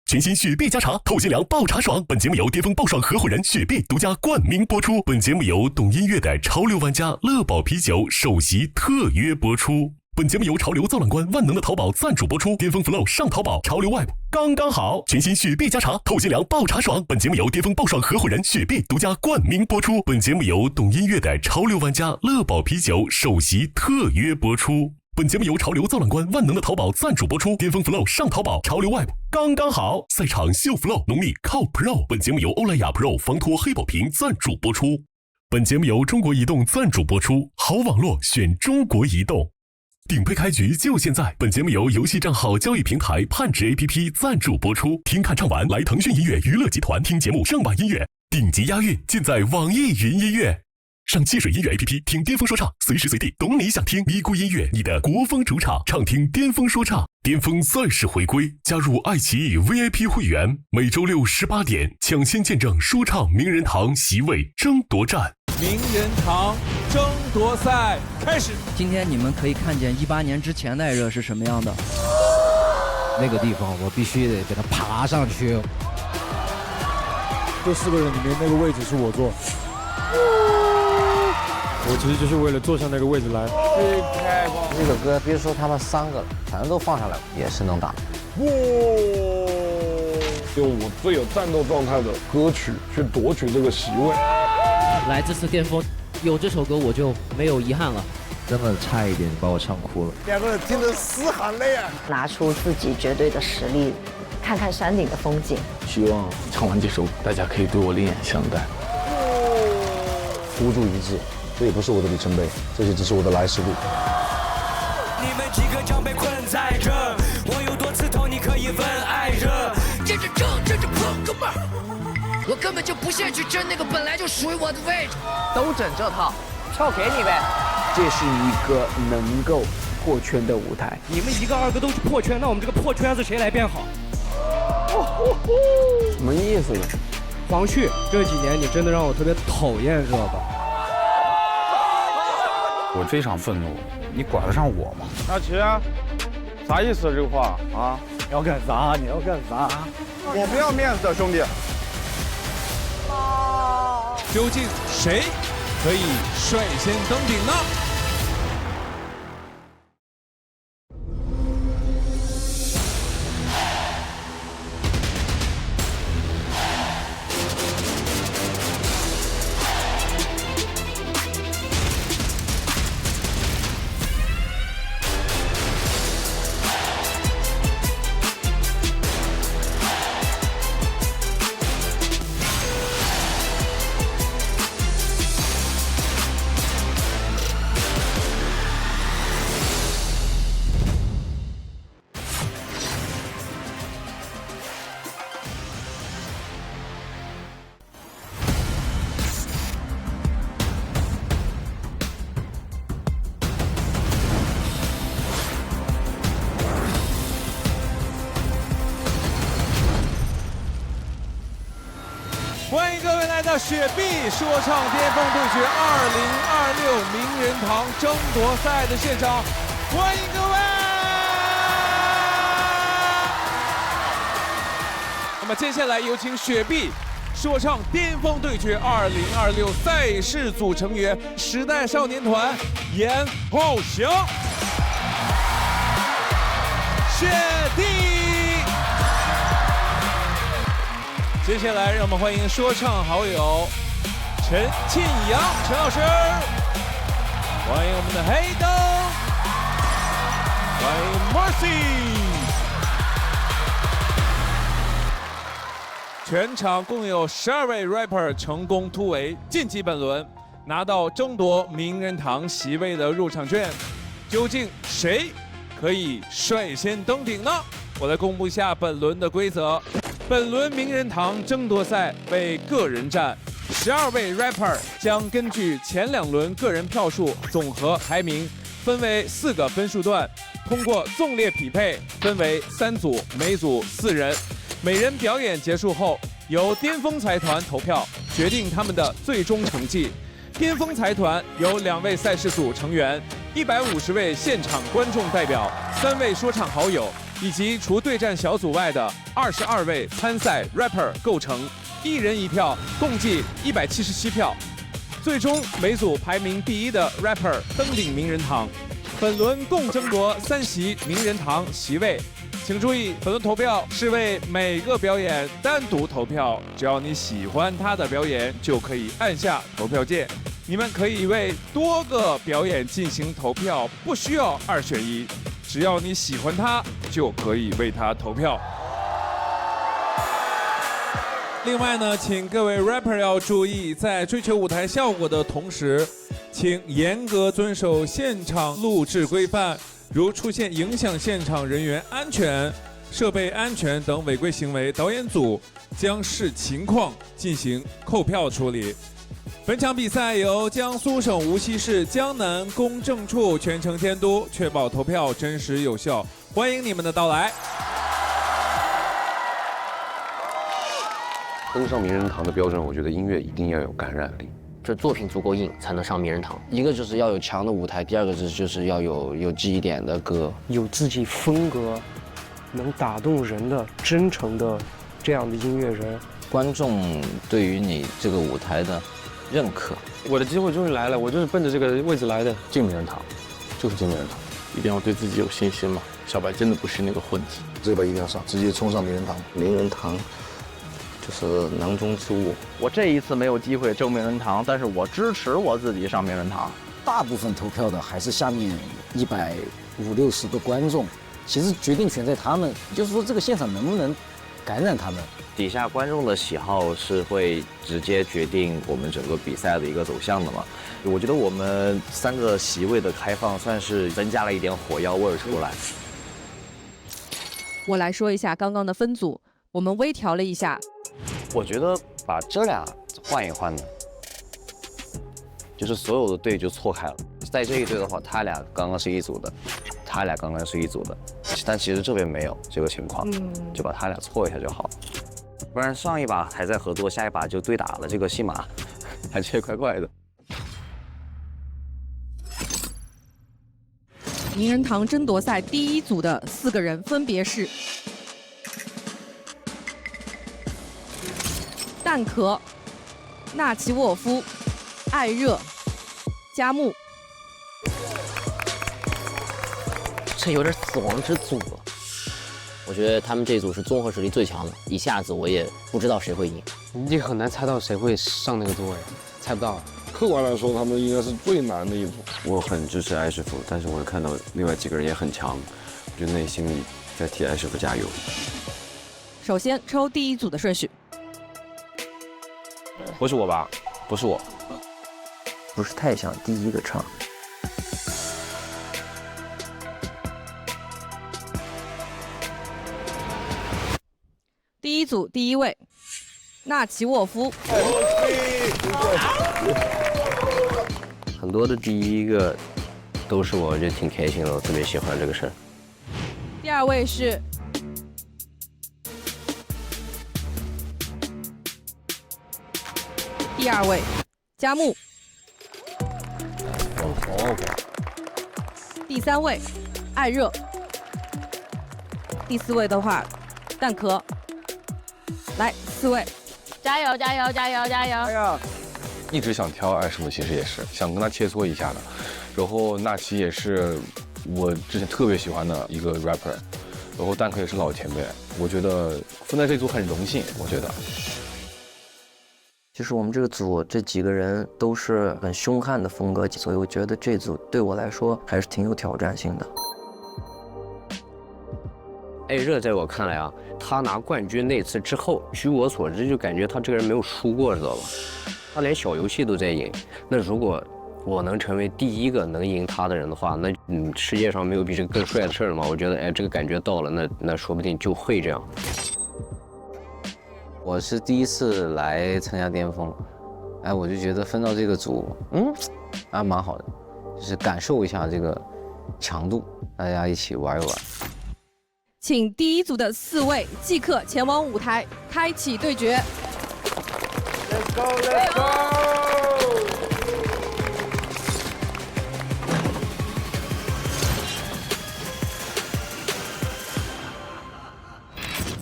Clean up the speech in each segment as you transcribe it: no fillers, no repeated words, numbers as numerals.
全新雪碧加茶，透心凉爆茶爽。本节目由巅峰爆爽合伙人雪碧独家冠名播出。本节目由懂音乐的潮流玩家乐宝啤酒首席特约播出。本节目由潮流造浪官万能的淘宝赞助播出。巅峰 Flow 上淘宝，潮流 Web 刚刚好。全新雪碧加茶，透心凉爆茶爽。本节目由巅峰爆爽合伙人雪碧独家冠名播出。本节目由懂音乐的潮流玩家乐宝啤酒首席特约播出。本节目由潮流造浪官万能的淘宝赞助播出。巅峰 Flow 上淘宝，潮流 Web 刚刚好。赛场秀 Flow 浓密靠 Pro。本节目由欧莱雅 Pro 防脱黑宝瓶赞助播出。本节目由中国移动赞助播出。好网络选中国移动。顶配开局就现在！本节目由游戏账号交易平台盼值 APP 赞助播出。听看唱完来腾讯音乐娱乐集团听节目上网音乐，顶级押韵尽在网易云音乐。上汽水音乐 APP 听巅峰说唱，随时随地懂你想听。咪咕音乐，你的国风主场，畅听巅峰说唱。巅峰赛事回归，加入爱奇艺 VIP 会员，每周六18点抢先见证说唱名人堂席位争夺战。名人堂争夺赛开始。今天你们可以看见18年之前的艾热是什么样的。那个地方我必须得给他爬上去。这4个人里面那个位置是我坐。我其实就是为了坐上那个位置来。这首歌，别说他们3个，全都放上来也是能打。哇！用我最有战斗状态的歌曲去夺取这个席位。来这次巅峰，有这首歌我就没有遗憾了。真的差一点把我唱哭了。2个人听得嘶喊泪啊！拿出自己绝对的实力，看看山顶的风景。希望唱完这首，大家可以对我另眼相待。孤注一掷，这也不是我的里程碑，这只是我的来时路。你们几个将被困在这，我有多刺痛，你可以问艾热。接着争，接着碰，哥们儿，我根本就不屑去争那个本来就属于我的位置。都整这套，票给你呗。这是一个能够破圈的舞台。你们1个2个都去破圈，那我们这个破圈子谁来变好？什么意思呢？黄旭，这几年你真的让我特别讨厌，知道吧？我非常愤怒，你管得上我吗？大齐，啥意思这个话啊？你要干啥？你要干啥？我不要面子的兄弟。究竟谁可以率先登顶呢？欢迎各位来到雪碧说唱巅峰对决2026名人堂争夺赛的现场，欢迎各位！那么接下来有请雪碧说唱巅峰对决2026赛事组成员时代少年团严浩翔、雪弟。接下来，让我们欢迎说唱好友陈庆阳陈老师，欢迎我们的黑灯，欢迎 Mercy。全场共有12位 rapper 成功突围晋级本轮，拿到争夺名人堂席位的入场券。究竟谁可以率先登顶呢？我来公布一下本轮的规则。本轮名人堂争夺赛为个人战，12位 rapper 将根据前2轮个人票数总和排名，分为4个分数段，通过纵列匹配分为3组，每组4人。每人表演结束后，由巅峰财团投票决定他们的最终成绩。巅峰财团由2位赛事组成员， 150位现场观众代表、3位说唱好友，以及除对战小组外的22位参赛 rapper 构成，1人1票，共计177票。最终每组排名第1的 rapper 登顶名人堂。本轮共争夺3席名人堂席位。请注意，本轮投票是为每个表演单独投票，只要你喜欢他的表演，就可以按下投票键。你们可以为多个表演进行投票，不需要2选1，只要你喜欢他，就可以为他投票。另外呢，请各位 rapper 要注意，在追求舞台效果的同时，请严格遵守现场录制规范。如出现影响现场人员安全、设备安全等违规行为，导演组将视情况进行扣票处理。本场比赛由江苏省无锡市江南公证处全程监督，确保投票真实有效。欢迎你们的到来。登上名人堂的标准，我觉得音乐一定要有感染力。这作品足够硬，才能上名人堂。一个就是要有强的舞台，第二个就是要有记忆点的歌，有自己风格，能打动人的、真诚的这样的音乐人。观众对于你这个舞台的认可。我的机会终于来了，我就是奔着这个位置来的。进名人堂，就是进名人堂，一定要对自己有信心嘛。小白真的不是那个混子，这把一定要上，直接冲上名人堂。名人堂就是囊中之物。我这一次没有机会争名人堂，但是我支持我自己上名人堂。大部分投票的还是下面150、60个观众，其实决定权在他们，就是说这个现场能不能感染他们。底下观众的喜好是会直接决定我们整个比赛的一个走向的嘛。我觉得我们3个席位的开放算是增加了一点火药味出来。我来说一下刚刚的分组，我们微调了一下。我觉得把这俩换一换呢，就是所有的队就错开了。在这一队的话，他俩刚刚是一组的，他俩刚刚是一组的，但其实这边没有这个情况，就把他俩错一下就好。不然上一把还在合作，下一把就对打了，这个戏码还是怪怪的。名人堂争夺赛第1组的4个人分别是蛋壳、纳奇沃夫、艾热、佳木。这有点死亡之组了。我觉得他们这组是综合实力最强的，一下子我也不知道谁会赢。你很难猜到谁会上那个座位，猜不到。客观来说，他们应该是最难的一组。我很支持艾师傅，但是我看到另外几个人也很强，我觉得内心里在替艾师傅加油。首先抽第1组的顺序。不是我吧？不是我，不是太想第一个唱。第1组第1位，纳奇沃夫。很多的第1个都是我觉得挺开心的，我特别喜欢这个事儿。第2位是第2位，佳木。第3位，艾热。第4位的话，蛋壳。来，4位，加油加油加油加油！加油！一直想挑艾师傅，其实也是想跟他切磋一下的。然后纳奇也是我之前特别喜欢的一个 rapper， 然后蛋壳也是老前辈，我觉得分在这组很荣幸，我觉得。其实我们这个组这几个人都是很凶悍的风格，所以我觉得这组对我来说还是挺有挑战性的。艾热在我看来啊，他拿冠军那次之后，据我所知，就感觉他这个人没有输过，知道吧？他连小游戏都在赢。那如果我能成为第1个能赢他的人的话，那世界上没有比这个更帅的事了吗？我觉得，哎，这个感觉到了，那说不定就会这样。我是第1次来参加巅峰，哎，我就觉得分到这个组，蛮好的，就是感受一下这个强度，大家一起玩一玩。请第1组的4位即刻前往舞台，开启对决。Let's go, let's go！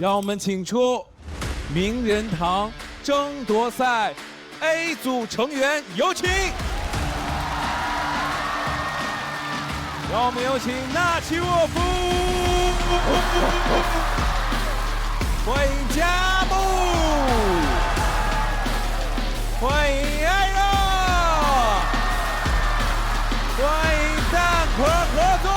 让我们请出名人堂争夺赛 A 组成员，有请。让我们有请纳奇沃夫，欢迎佳木，欢迎艾热，欢迎蛋壳合作。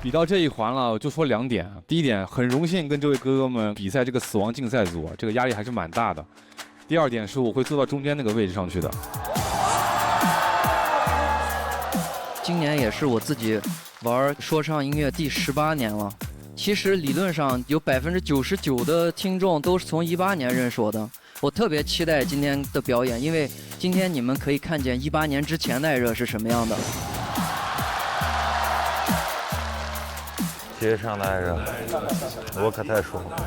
比到这一环了，就说2点。第一点，很荣幸跟这位哥哥们比赛这个死亡竞赛组，这个压力还是蛮大的。第二点是我会坐到中间那个位置上去的。今年也是我自己玩说唱音乐第18年了。其实理论上有99%的听众都是从18年认识我的。我特别期待今天的表演，因为今天你们可以看见18年之前的艾热是什么样的。街上的艾热，我可太爽了。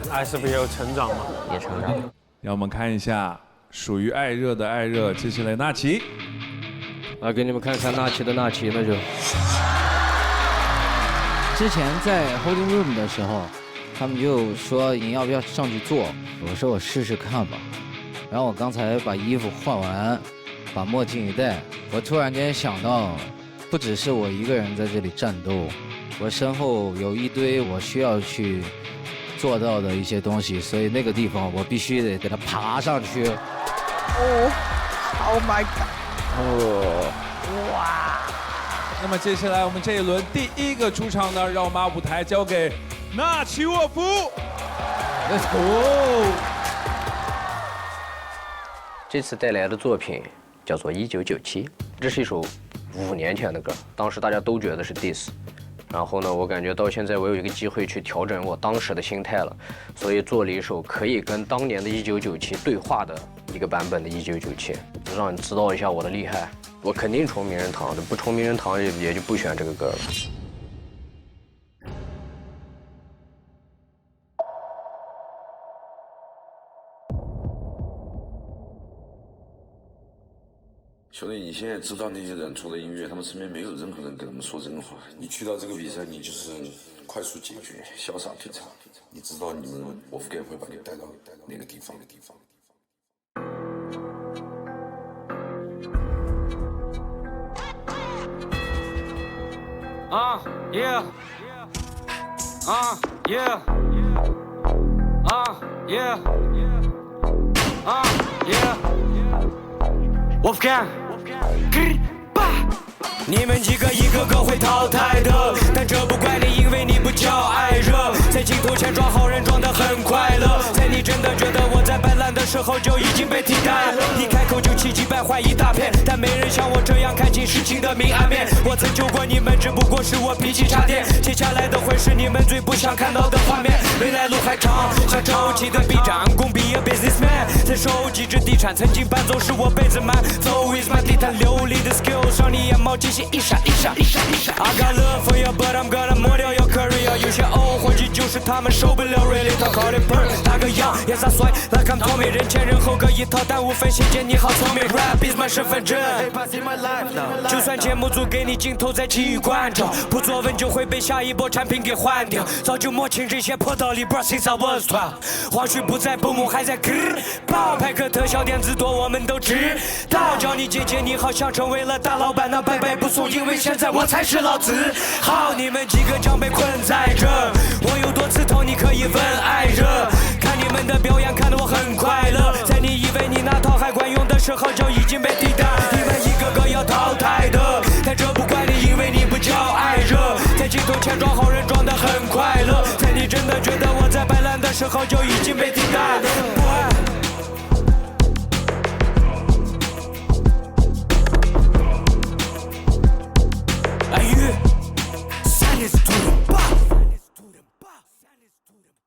爱是不是也有成长吗？也成长。让我们看一下属于艾热的艾热，接下来纳奇。来给你们看看纳奇的纳奇，那就。之前在 holding room 的时候，他们就说你要不要上去做？我说我试试看吧。然后我刚才把衣服换完，把墨镜一戴，我突然间想到，不只是我一个人在这里战斗，我身后有一堆我需要去做到的一些东西，所以那个地方我必须得给它爬上去。Oh my god！ 哇！那么接下来我们这一轮第一个出场的，让我们把舞台交给纳奇沃夫。Let's go！ 这次带来的作品叫做《1997》，这是一首5年前的歌，当时大家都觉得是 diss。然后呢，我感觉到现在我有一个机会去调整我当时的心态了，所以做了一首可以跟当年的1997对话的一个版本的1997，就让你知道一下我的厉害。我肯定冲名人堂的，不冲名人堂也就不选这个歌了。兄弟，你现在知道那些人除了音乐，他们身边没有任何人跟他们说真话。你去到这个比赛，你就是快速解决，潇洒退场。你知道你们Wolfgang会把你带到那个地方。Yeah. Yeah. Yeah. Yeah. Wolfgang. 你们几个一个个会淘汰的，但这不怪你，因为你不叫艾热。在镜头前装好人装得很快乐，在你真的觉得我在摆烂的时候就已经被替代了。一开口就气急败坏一大片，但没人像我这样看清事情的明暗面。我曾救过你们，只不过是我脾气差点。接下来的会是你们最不想看到的画面。未来路还长，像周琦的臂展，共比a businessman。在收集着地产，曾经伴奏是我辈子满。So is my 地毯流利的 skills， 让你眼冒金星一闪一闪一闪一闪。I got love for you, but I'm gonna 抹掉 your career。有些偶或许就是他们受不了 really talk all the bird， 打个样也洒帅 like I'm Tommy， 人前人后各一套，但无分先见你好聪明 ，rap is my 身份证。就算节目组给你镜头再继续关照，不作文就会被下一波产品给换掉。早就摸清这些破道理 ，bro since I was 12。或许不在布幕还在爆派克特效点子多，我们都知道。叫你姐姐，你好像成为了大老板，那拜拜不送，因为现在我才是老子。好，你们几个将被困在这，我有多刺痛，你可以问艾热。看你们的表演，看得我很快乐。在你以为你那套还管用的时候，就已经被替代。你们一个个要淘汰的，但这不怪你，因为你不叫艾热。在镜头前装好人，装得很快乐。在你真的觉得我在摆烂的时候，就已经被替代。不爱。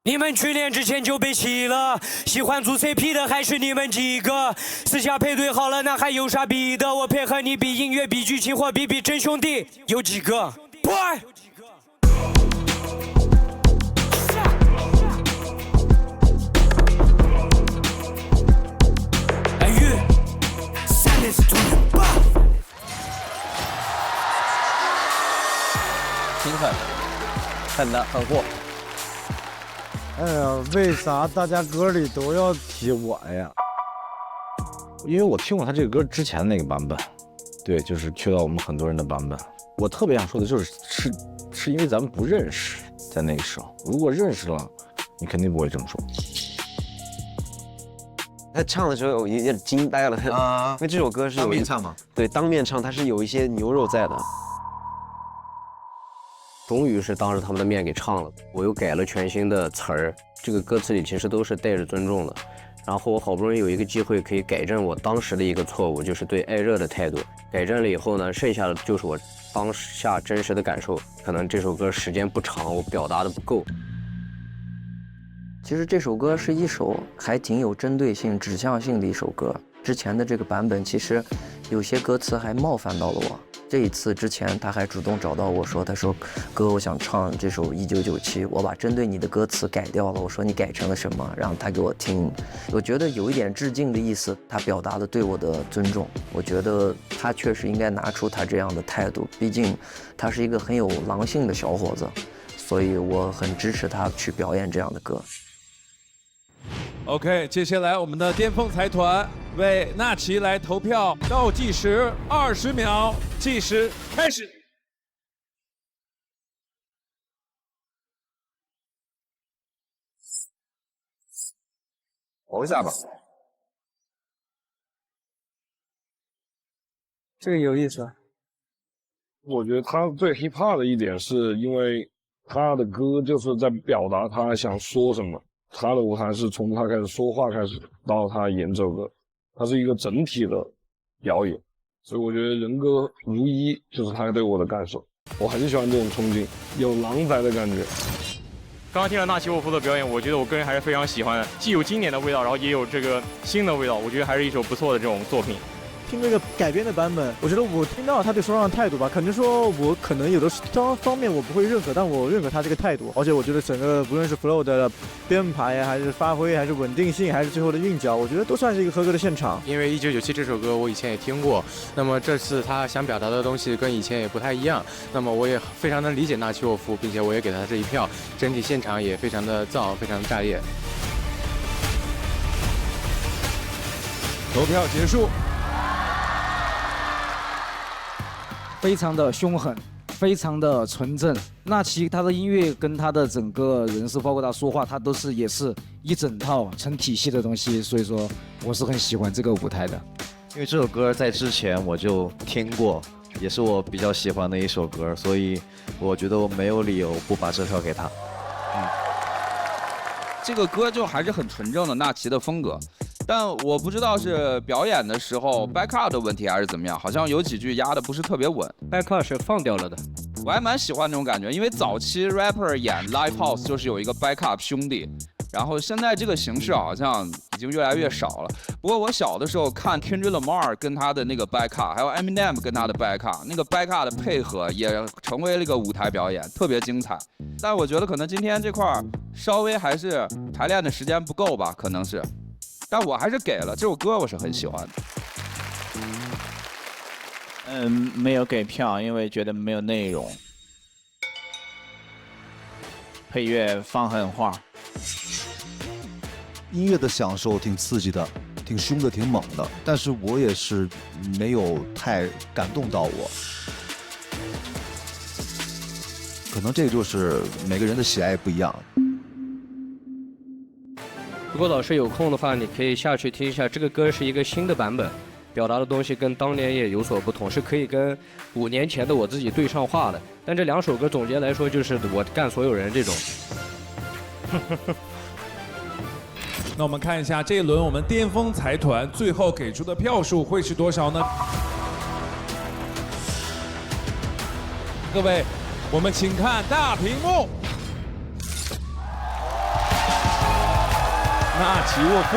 你们去年之前就被洗了，喜欢组 CP 的还是你们几个？私下配对好了，那还有啥比的？我配合你比音乐、比剧情或比真兄弟，有几个 ？Boy。狠的，很货。哎呀，为啥大家歌里都要提我呀？因为我听过他这个歌之前那个版本，对，就是去到我们很多人的版本。我特别想说的就是是因为咱们不认识，在那个时候，如果认识了，你肯定不会这么说。他唱的时候有一点惊呆了啊，因为这首歌是当面唱吗？对，当面唱，它是有一些牛肉在的。终于是当着他们的面给唱了，我又改了全新的词儿，这个歌词里其实都是带着尊重的。然后我好不容易有一个机会可以改正我当时的一个错误，就是对艾热的态度。改正了以后呢，剩下的就是我当下真实的感受。可能这首歌时间不长，我表达的不够。其实这首歌是一首还挺有针对性、指向性的一首歌。之前的这个版本其实有些歌词还冒犯到了我。这一次之前他还主动找到我说，他说哥，我想唱这首1997，我把针对你的歌词改掉了。我说你改成了什么？然后他给我听，我觉得有一点致敬的意思，他表达了对我的尊重。我觉得他确实应该拿出他这样的态度，毕竟他是一个很有狼性的小伙子，所以我很支持他去表演这样的歌。OK， 接下来我们的巅峰财团为纳奇来投票，倒计时20秒，计时开始。投一下吧。这个有意思。我觉得他最 hip hop 的一点是因为他的歌就是在表达他想说什么。他的舞台是从他开始说话开始到他演这首歌，他是一个整体的表演，所以我觉得人歌如一就是他对我的感受，我很喜欢这种冲劲，有狼仔的感觉。刚刚听了纳奇沃夫的表演，我觉得我个人还是非常喜欢的，既有经典的味道，然后也有这个新的味道，我觉得还是一首不错的这种作品。听这个改编的版本，我觉得我听到他对说唱的态度吧，可能说我可能有的方面我不会认可，但我认可他这个态度，而且我觉得整个不论是 flow 的编排还是发挥，还是稳定性，还是最后的韵脚，我觉得都算是一个合格的现场。因为1997这首歌我以前也听过，那么这次他想表达的东西跟以前也不太一样，那么我也非常能理解纳奇沃夫，并且我也给他这一票，整体现场也非常的燥，非常的炸裂。投票结束。非常的凶狠，非常的纯正。纳奇他的音乐跟他的整个人设，包括他说话，他都是也是一整套成体系的东西，所以说我是很喜欢这个舞台的。因为这首歌在之前我就听过，也是我比较喜欢的一首歌，所以我觉得我没有理由不把这票给他。这个歌就还是很纯正的纳奇的风格。但我不知道是表演的时候 back up 的问题还是怎么样，好像有几句压的不是特别稳。back up 是放掉了的，我还蛮喜欢那种感觉，因为早期 rapper 演 live house 就是有一个 back up 兄弟，然后现在这个形式好像已经越来越少了。不过我小的时候看 Kendrick Lamar 跟他的那个 back up， 还有 Eminem 跟他的 back up， 那个 back up 的配合也成为了一个舞台表演，特别精彩。但我觉得可能今天这块稍微还是排练的时间不够吧，可能是。但我还是给了这首歌，我是很喜欢的。没有给票，因为觉得没有内容。配乐放狠话，音乐的享受挺刺激的，挺凶的，挺猛的，但是我也是没有太感动到我。可能这个就是每个人的喜爱不一样。如果老师有空的话，你可以下去听一下，这个歌是一个新的版本，表达的东西跟当年也有所不同，是可以跟5年前的我自己对上话的。但这2首歌总结来说，就是我干所有人这种。那我们看一下这一轮我们巅峰财团最后给出的票数会是多少呢？各位，我们请看大屏幕。纳奇沃夫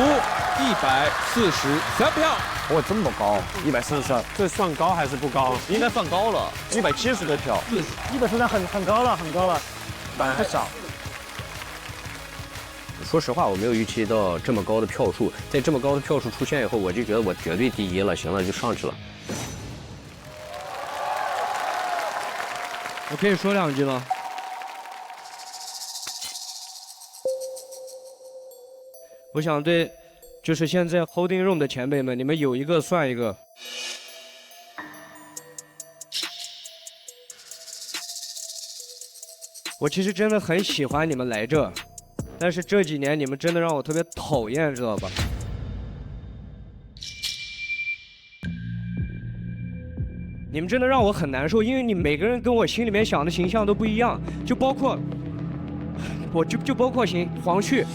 143票，哇，这么高，143，这算高还是不高？应该算高了，170个票，143很高了，很高了，太少。说实话，我没有预期到这么高的票数，在这么高的票数出现以后，我就觉得我绝对第一了，行了，就上去了。我可以说2句吗？我想对，就是现在 Holding Room 的前辈们，你们有一个算一个。我其实真的很喜欢你们来这，但是这几年你们真的让我特别讨厌，知道吧？你们真的让我很难受，因为你每个人跟我心里面想的形象都不一样，就包括就包括黄旭。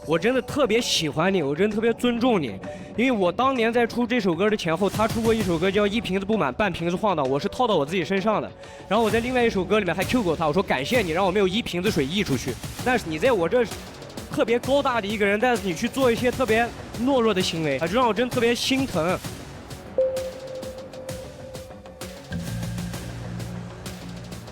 我真的特别喜欢你，我真的特别尊重你，因为我当年在出这首歌的前后，他出过一首歌叫《一瓶子不满半瓶子晃荡》，我是套到我自己身上的。然后我在另外一首歌里面还 Q 过他，我说感谢你让我没有一瓶子水溢出去。但是你在我这特别高大的一个人，但是你去做一些特别懦弱的行为，就让我真特别心疼。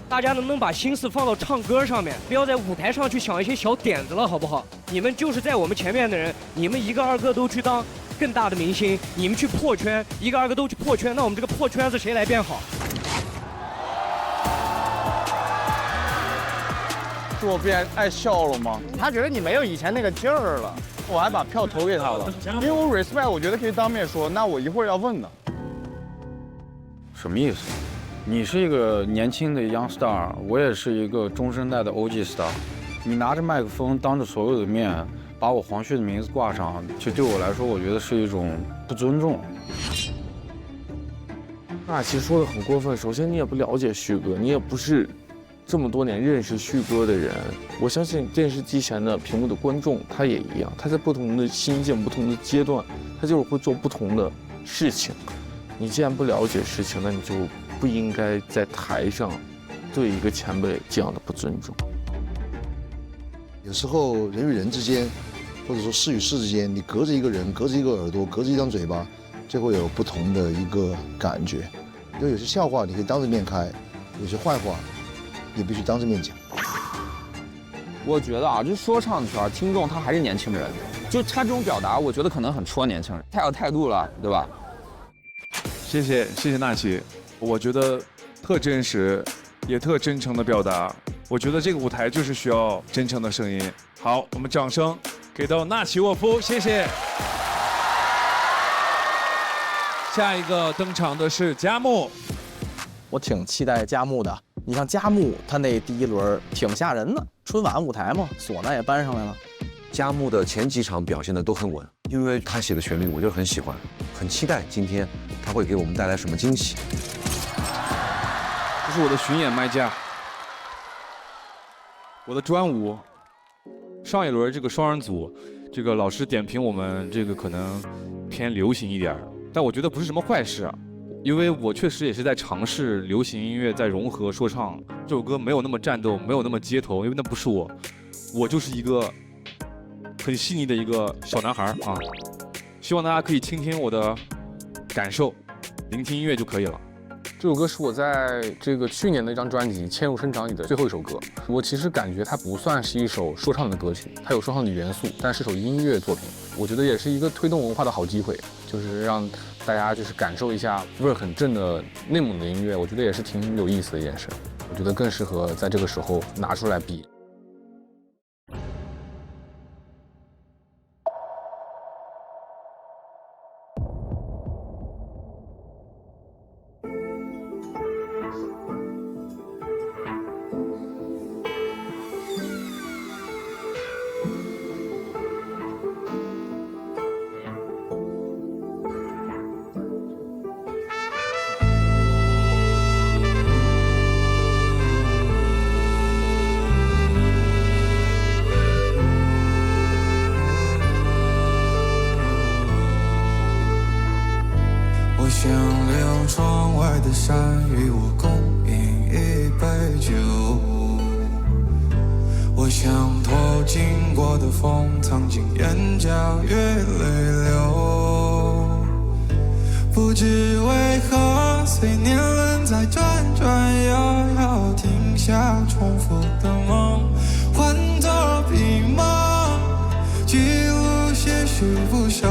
大家能不能把心思放到唱歌上面，不要在舞台上去想一些小点子了，好不好？你们就是在我们前面的人，你们一个二个都去当更大的明星，你们去破圈，一个二个都去破圈，那我们这个破圈子谁来变好？是我变爱笑了吗？他觉得你没有以前那个劲儿了，我还把票投给他了，因为我 respect， 我觉得可以当面说，那我一会儿要问的。什么意思？你是一个年轻的 young star， 我也是一个中生代的 OG star。你拿着麦克风当着所有的面把我黄旭的名字挂上，就对我来说，我觉得是一种不尊重。那其实说的很过分。首先，你也不了解旭哥，你也不是这么多年认识旭哥的人。我相信电视机前的屏幕的观众，他也一样，他在不同的心境、不同的阶段，他就是会做不同的事情。你既然不了解事情，那你就不应该在台上对一个前辈这样的不尊重。有时候人与人之间，或者说事与事之间，你隔着一个人，隔着一个耳朵，隔着一张嘴巴，就会有不同的一个感觉。就有些笑话你可以当着面开，有些坏话也必须当着面讲。我觉得啊，这说唱圈听众他还是年轻人，就他这种表达，我觉得可能很戳年轻人，太有态度了，对吧？谢谢纳奇，我觉得特真实，也特真诚的表达。我觉得这个舞台就是需要真诚的声音。好，我们掌声给到纳奇沃夫，谢谢。下一个登场的是佳木，我挺期待佳木的。你像佳木，他那第一轮挺吓人的，春晚舞台嘛，唢呐也搬上来了。佳木的前几场表现的都很稳，因为他写的旋律我就很喜欢，很期待今天他会给我们带来什么惊喜。这是我的巡演麦架，我的专舞。上一轮这个双人组，这个老师点评我们这个可能偏流行一点，但我觉得不是什么坏事啊，因为我确实也是在尝试流行音乐在融合说唱。这首歌没有那么战斗，没有那么街头，因为那不是我，我就是一个很细腻的一个小男孩啊。希望大家可以倾听我的感受，聆听音乐就可以了。这首歌是我在这个去年的一张专辑《嵌入生长》里的最后一首歌。我其实感觉它不算是一首说唱的歌曲，它有说唱的元素，但是首音乐作品。我觉得也是一个推动文化的好机会，就是让大家就是感受一下味儿很正的内蒙的音乐，我觉得也是挺有意思的一件事。我觉得更适合在这个时候拿出来比。我想利用窗外的山与我共饮一杯酒，我想拖经过的风藏进眼角越泪流，不知为何随年轮在转转悠悠，停下重复的梦，换作笔墨记录些许不舍。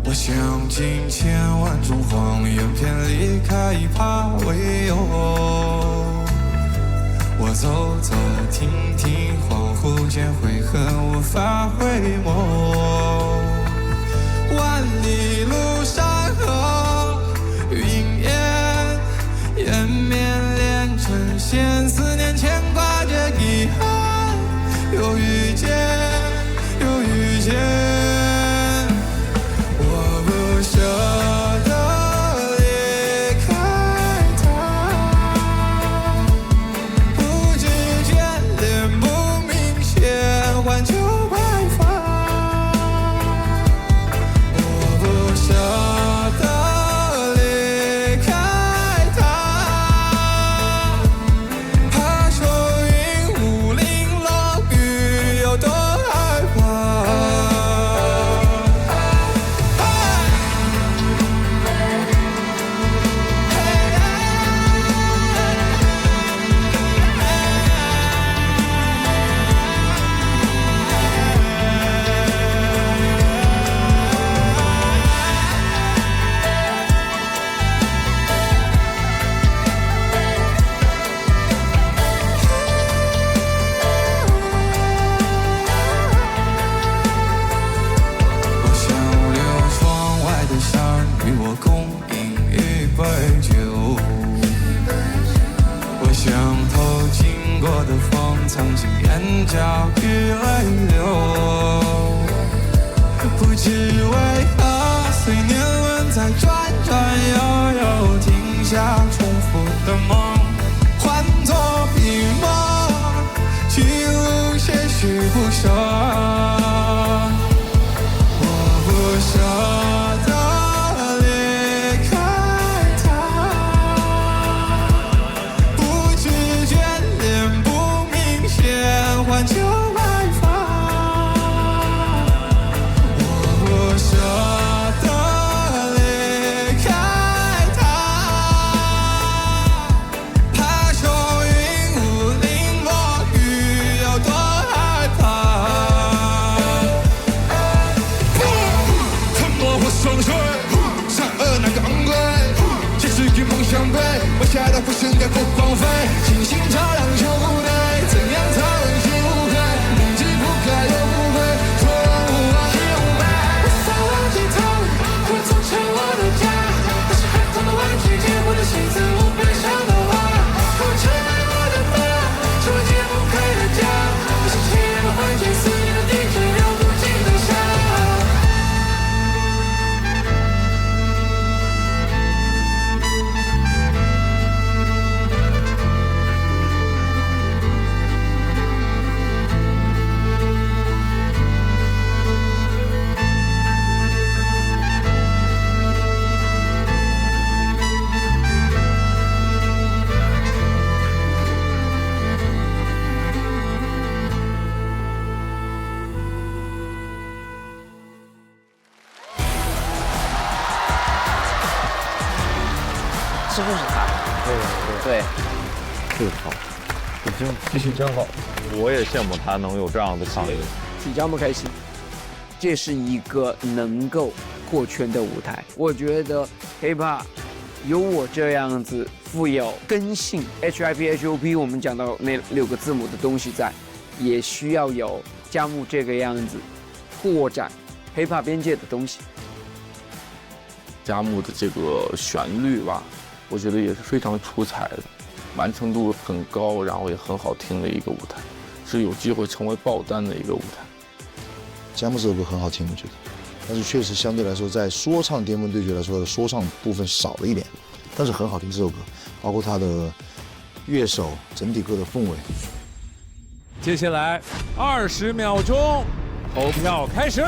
我想尽千万种谎言骗离开以怕未有。我走走停停，恍惚间悔恨无法回眸。万里路山河云烟，掩面连成线，思念牵挂着遗憾，又遇见，又遇见。我不舍得离开他，不知眷恋不明显，换旧白发。我不舍得离开他，怕愁云雾零落雨有多害怕。我想留窗外的山，与我共饮一杯酒。我想偷经过的风，藏进眼角与泪流。不知为何，随年轮在转转悠悠，停下重复的梦，换作笔墨，记录些许不舍。我不舍得离开他，不知眷恋不明显，换旧白发。我不舍得离开他，怕愁云雾零落雨有多害怕。沉默或双水，善恶难个昂贵，即使与梦相背，我下的不是该不荒废，精心照亮球队，怎样才问心无愧？明知不可又不会，说完无望也无悔。我早忘记他，我总成我的家，但是还痛的玩具，结果的心思，我悲伤的话，我承认我的发，是我解不开的家，我是亲人的幻觉，思念的地址，流不尽的沙。是不是他？对，就是他，脾气真好。我也羡慕他能有这样的抗力。比较不开心。这是一个能够破圈的舞台，我觉得 hiphop 有我这样子富有根性 HIP 我们讲到那6个字母的东西在，也需要有佳木这个样子拓展 hiphop 边界的东西。佳木的这个旋律吧，我觉得也是非常出彩的，完成度很高，然后也很好听的一个舞台，是有机会成为爆单的一个舞台。佳木这首歌很好听，我觉得，但是确实相对来说，在说唱巅峰对决来说，说唱部分少了一点，但是很好听这首歌，包括它的乐手整体歌的氛围。接下来20秒钟，投票开始。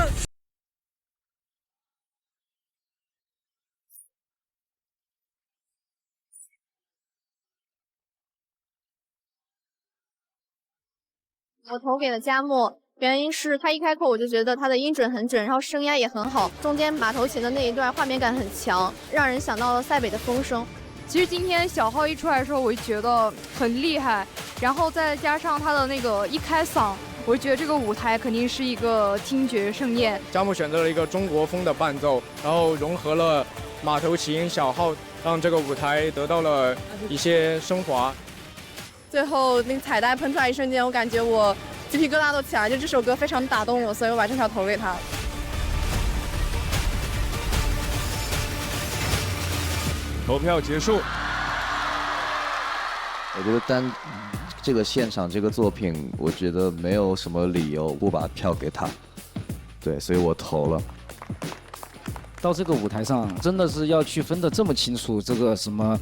我投给了佳木，原因是他一开口我就觉得他的音准很准，然后声压也很好，中间马头琴的那一段画面感很强，让人想到了塞北的风声。其实今天小号一出来的时候，我就觉得很厉害，然后再加上他的那个一开嗓，我就觉得这个舞台肯定是一个听觉盛宴。佳木选择了一个中国风的伴奏，然后融合了马头琴、小号，让这个舞台得到了一些升华。最后那个彩带喷出来一瞬间，我感觉我鸡皮疙瘩都起来，就这首歌非常打动我，所以我把这票投给他。投票结束。我觉得这个现场这个作品，我觉得没有什么理由不把票给他。对，所以我投了。到这个舞台上，真的是要去分得这么清楚，这个什么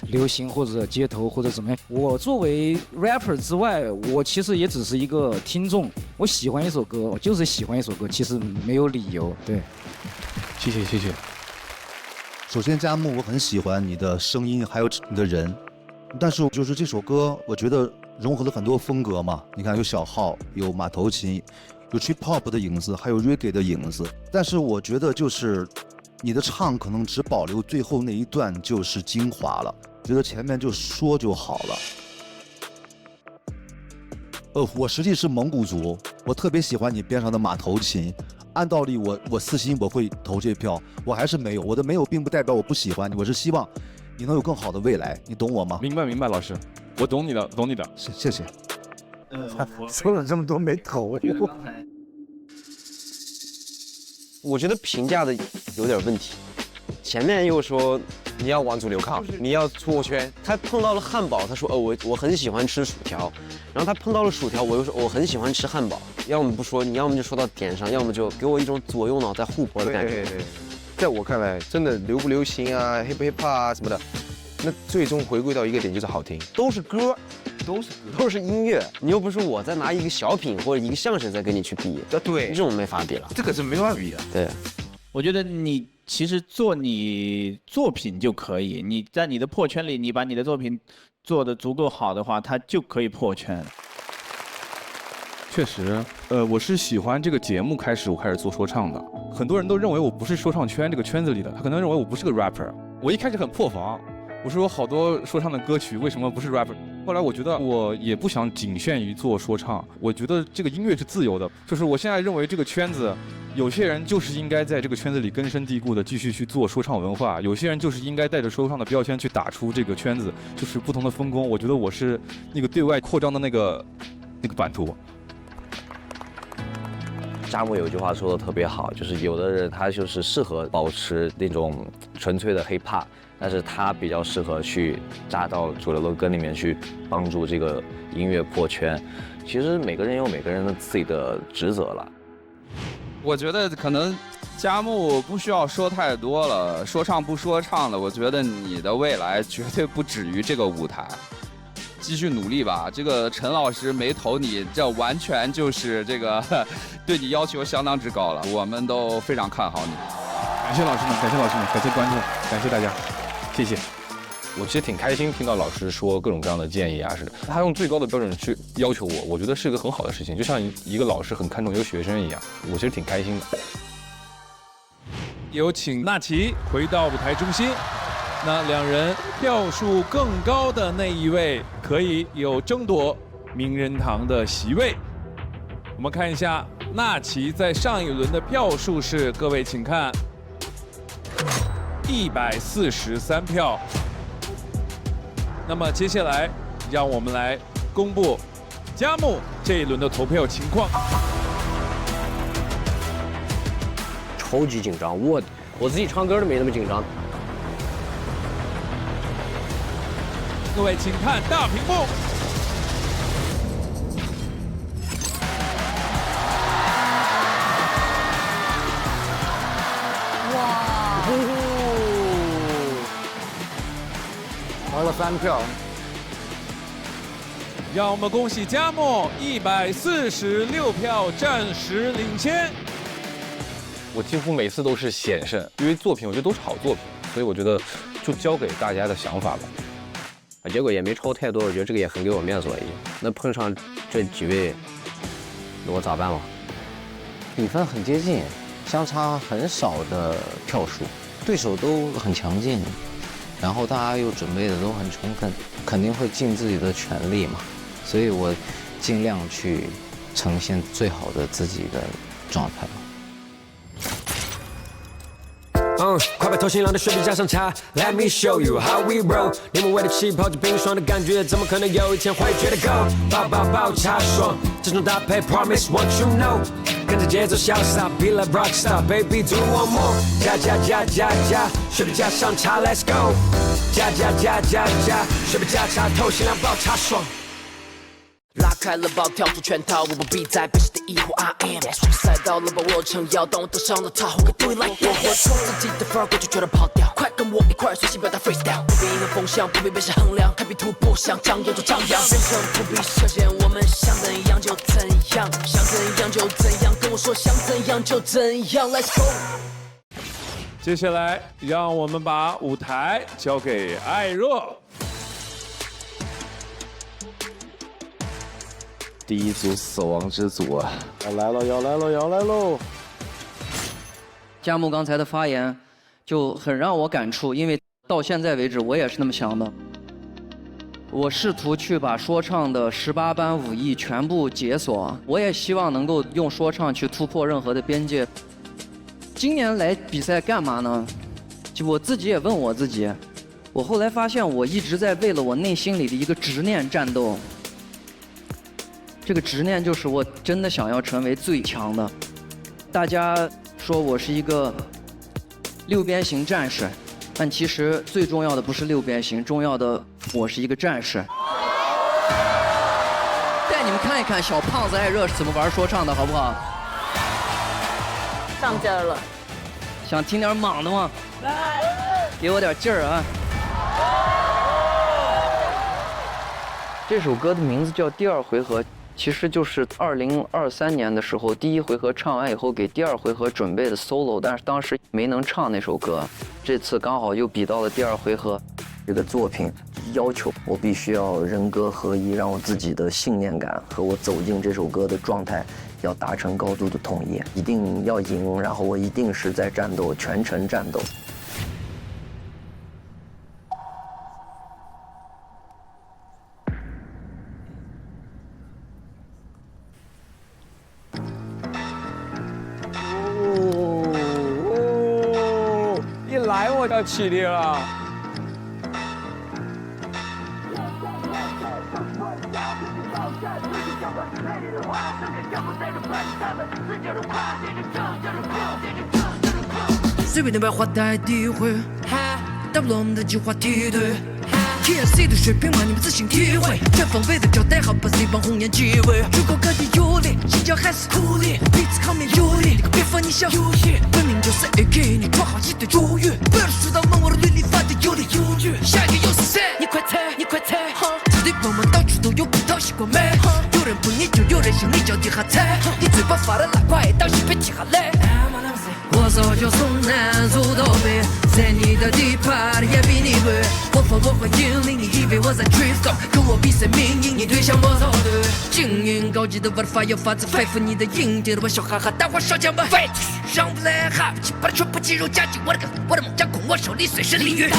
流行或者街头或者怎么样。我作为 rapper 之外，我其实也只是一个听众。我喜欢一首歌，我就是喜欢一首歌，其实没有理由。对，谢谢谢谢。首先，佳木，我很喜欢你的声音，还有你的人，但是就是这首歌，我觉得融合了很多风格嘛。你看，有小号，有马头琴，有 trip hop 的影子，还有 reggae 的影子。但是我觉得就是你的唱可能只保留最后那一段就是精华了，觉得前面就说就好了。我实际是蒙古族，我特别喜欢你边上的马头琴。按道理我私心我会投这票，我还是没有。我的没有并不代表我不喜欢你，我是希望你能有更好的未来，你懂我吗？明白，老师，我懂你的，懂你的。谢谢。说了这么多没投，我觉得评价的有点问题。前面又说你要往主流靠，你要出圈。他碰到了汉堡，他说我很喜欢吃薯条，然后他碰到了薯条，我又说我很喜欢吃汉堡。要么不说，你要么就说到点上，要么就给我一种左右脑在互搏的感觉。对，在我看来，真的流不流行啊、hip hop 啊什么的，那最终回归到一个点就是好听，都是歌，都是音乐。你又不是我在拿一个小品或者一个相声在跟你去比，对，这种没法比了，这个是没法比的。对，我觉得你其实做你作品就可以，你在你的破圈里，你把你的作品做得足够好的话，它就可以破圈。确实，我是喜欢这个节目开始我开始做说唱的。很多人都认为我不是说唱圈这个圈子里的，他可能认为我不是个 rapper。我一开始很破防，我说有好多说唱的歌曲为什么不是 rapper？ 后来我觉得我也不想仅限于做说唱，我觉得这个音乐是自由的，就是我现在认为这个圈子，有些人就是应该在这个圈子里根深蒂固的继续去做说唱文化，有些人就是应该带着说唱的标签去打出这个圈子，就是不同的分工。我觉得我是那个对外扩张的那个版图。佳木有句话说的特别好，就是有的人他就是适合保持那种纯粹的 hiphop， 但是他比较适合去扎到主流的歌里面去帮助这个音乐破圈。其实每个人有每个人的自己的职责了。我觉得可能佳木不需要说太多了，说唱不说唱的，我觉得你的未来绝对不止于这个舞台。继续努力吧，这个陈老师没投你，这完全就是这个对你要求相当之高了，我们都非常看好你。感谢老师们，感谢老师们，感谢观众，感谢大家，谢谢。我其实挺开心听到老师说各种各样的建议啊，是的，他用最高的标准去要求我觉得是一个很好的事情，就像一个老师很看重一个学生一样，我其实挺开心的。有请纳奇回到舞台中心。那两人票数更高的那一位可以有争夺名人堂的席位。我们看一下纳奇在上一轮的票数是，各位请看，143票。那么接下来让我们来公布佳木这一轮的投票情况。超级紧张，我自己唱歌都没那么紧张。各位请看大屏幕。哇！投了3票。让我们恭喜佳木146票，暂时领先。我几乎每次都是险胜，因为作品我觉得都是好作品，所以我觉得就交给大家的想法吧。结果也没超太多，我觉得这个也很给我面子了。那碰上这几位，那我咋办了？比分很接近，相差很少的票数，对手都很强劲，然后大家又准备的都很充分，肯定会尽自己的全力嘛。所以我尽量去呈现最好的自己的状态。快把头型浪的水笔加上茶 ，Let me show you how we roll。你们为了气泡着冰霜的感觉，怎么可能有一天会觉得够？爆茶爽，这种搭配 Promise what you know。跟着节奏潇洒 ，Be like rockstar baby do one more。加，水笔加上茶 ，Let's go。加，水笔加茶，头型浪爆茶爽。拉开了包，跳出圈套，我不必再被谁的疑惑 I am。赛道了把我撑腰，当我登上了塔，我可 do it like that。我活出自己的范儿，过去绝对跑掉。快跟我一块随性表达 freestyle， 不必迎合风向，不必被谁衡量，开辟突破，想张扬就张扬。人生不必设限，我们想怎样就怎样，想怎样就怎样，跟我说想怎样就怎样 ，Let's go。接下来，让我们把舞台交给艾若。第一组死亡之组啊，要来喽！佳木刚才的发言就很让我感触，因为到现在为止我也是那么想的。我试图去把说唱的18般武艺全部解锁，我也希望能够用说唱去突破任何的边界。今年来比赛干嘛呢？就我自己也问我自己，我后来发现我一直在为了我内心里的一个执念战斗。这个执念就是我真的想要成为最强的。大家说我是一个6边形战士，但其实最重要的不是6边形，重要的我是一个战士。带你们看一看小胖子艾热是怎么玩说唱的，好不好？上劲儿了。想听点莽的吗？给我点劲儿啊！这首歌的名字叫《第二回合》。其实就是2023年的时候，第一回合唱完以后，给第二回合准备的 solo， 但是当时没能唱那首歌。这次刚好又比到了第二回合。这个作品要求我必须要人歌合一，让我自己的信念感和我走进这首歌的状态要达成高度的统一，一定要赢，然后我一定是在战斗，全程战斗。我要起立了。随便的白话带诋毁，打不落我们的计划梯队。TNC 的水平让你们自行体会，全方位的交代好，把 Z 帮红颜机位。如果各地有理，心焦还是狐狸，彼此抗面有理，你可别放你小游戏。本命就是 AK， 你装好一堆主语，不要说到问我的履历发的有理有据。下一个又是谁？你快猜，你快猜！这里我们到处都有葡萄西瓜梅，有人不你就有人向你脚底下踩，你嘴巴发的拉快，当心别踢下来。我早就从南走到北，在你的地盘也比你贵。我会引领你，以为我在 drift on， 跟我比赛命运，你对象我操对。精英高级的玩法要发自肺腑，你的音听得我笑哈哈，大伙少讲吧。废上不来哈不起，把它全部进入家境。我的梦掌控我手里，随时领域。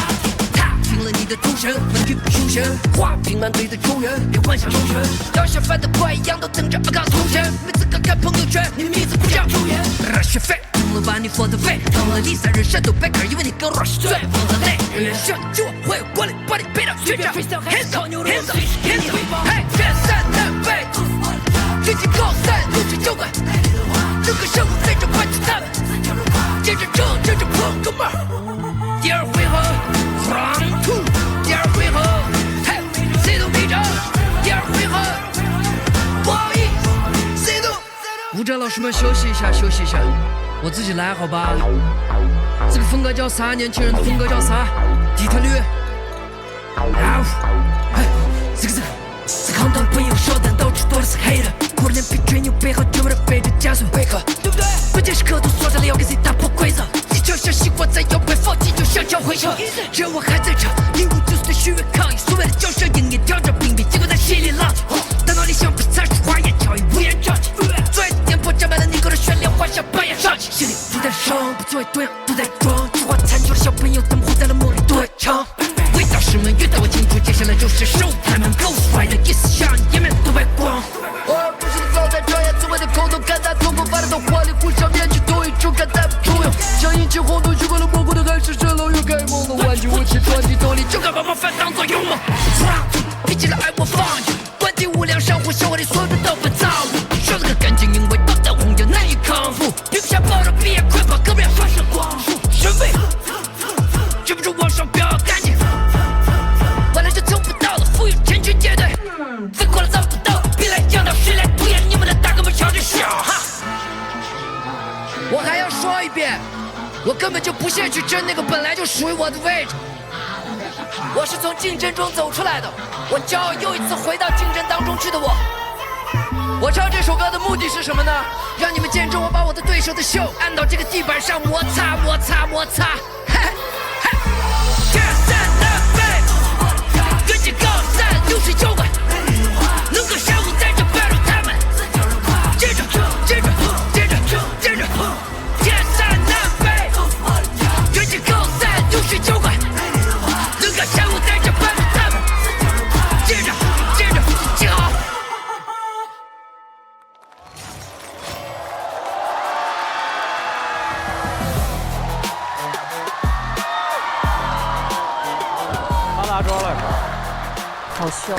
听了你的出身，文具出身，花瓶满嘴的球员，别幻想周旋。要想翻得快一样，都等着阿杠头衔。没资格看朋友圈，你的名字不叫球员。热血沸，通了把你放的废，趟了你3人山都白坎，因为你跟热血醉，放的累。人员上就我会有管理，把你背到学长。Hands up， hands up， hands up， 嘿，全山南北，军纪高三，路线交管。这个生活在这快去他们，接着这朋友们。第二回合 ，Round 2， 第二回合，嘿，谁都没招。第二回合，不好意思，谁都。舞者老师们休息一下，休息一下，我自己来好吧。这个风格叫啥？年轻人的风格叫啥？底特律。嘿，这个扛头朋友少，但到处都是黑的。过了脸皮吹牛背后，丢了背着加速贝壳，对不对？关键时刻都锁在了，要给谁打破规则。就像习惯在摇摆放弃，就像脚回撤。人我还在这，领悟就是对虚伪抗议。所谓的交涉应也挑着屏蔽，结果在心里浪起。大脑里像不参数，花言巧语，无言瘴气。专业店铺占满了你哥的旋律，画下扮演上起。心里都在伤，不作为多样都在装。菊花残酒的小朋友，他们活在了梦里多长。味道师们越带我清楚，接下来就是收他们够帅的意思，像颜面都败光。偶尔不是的早在这也自谓的口头感，但通过发的火力互相面具，都一种感但不重要。像引起轰动，去过了蘑菇的根本就不屑去争那个本来就属于我的位置。我是从竞争中走出来的，我骄傲又一次回到竞争当中去的我。我唱这首歌的目的是什么呢？让你们见证我把我的对手的袖按到这个地板上摩擦摩擦摩擦。天山南北，远近高山流水交关，能够相互在这 battle 他们。接着接着接着接着，天山南北，远近高山流水交关，能够相互在这 battle 他们。接着接着接好。他拿桌了，好凶。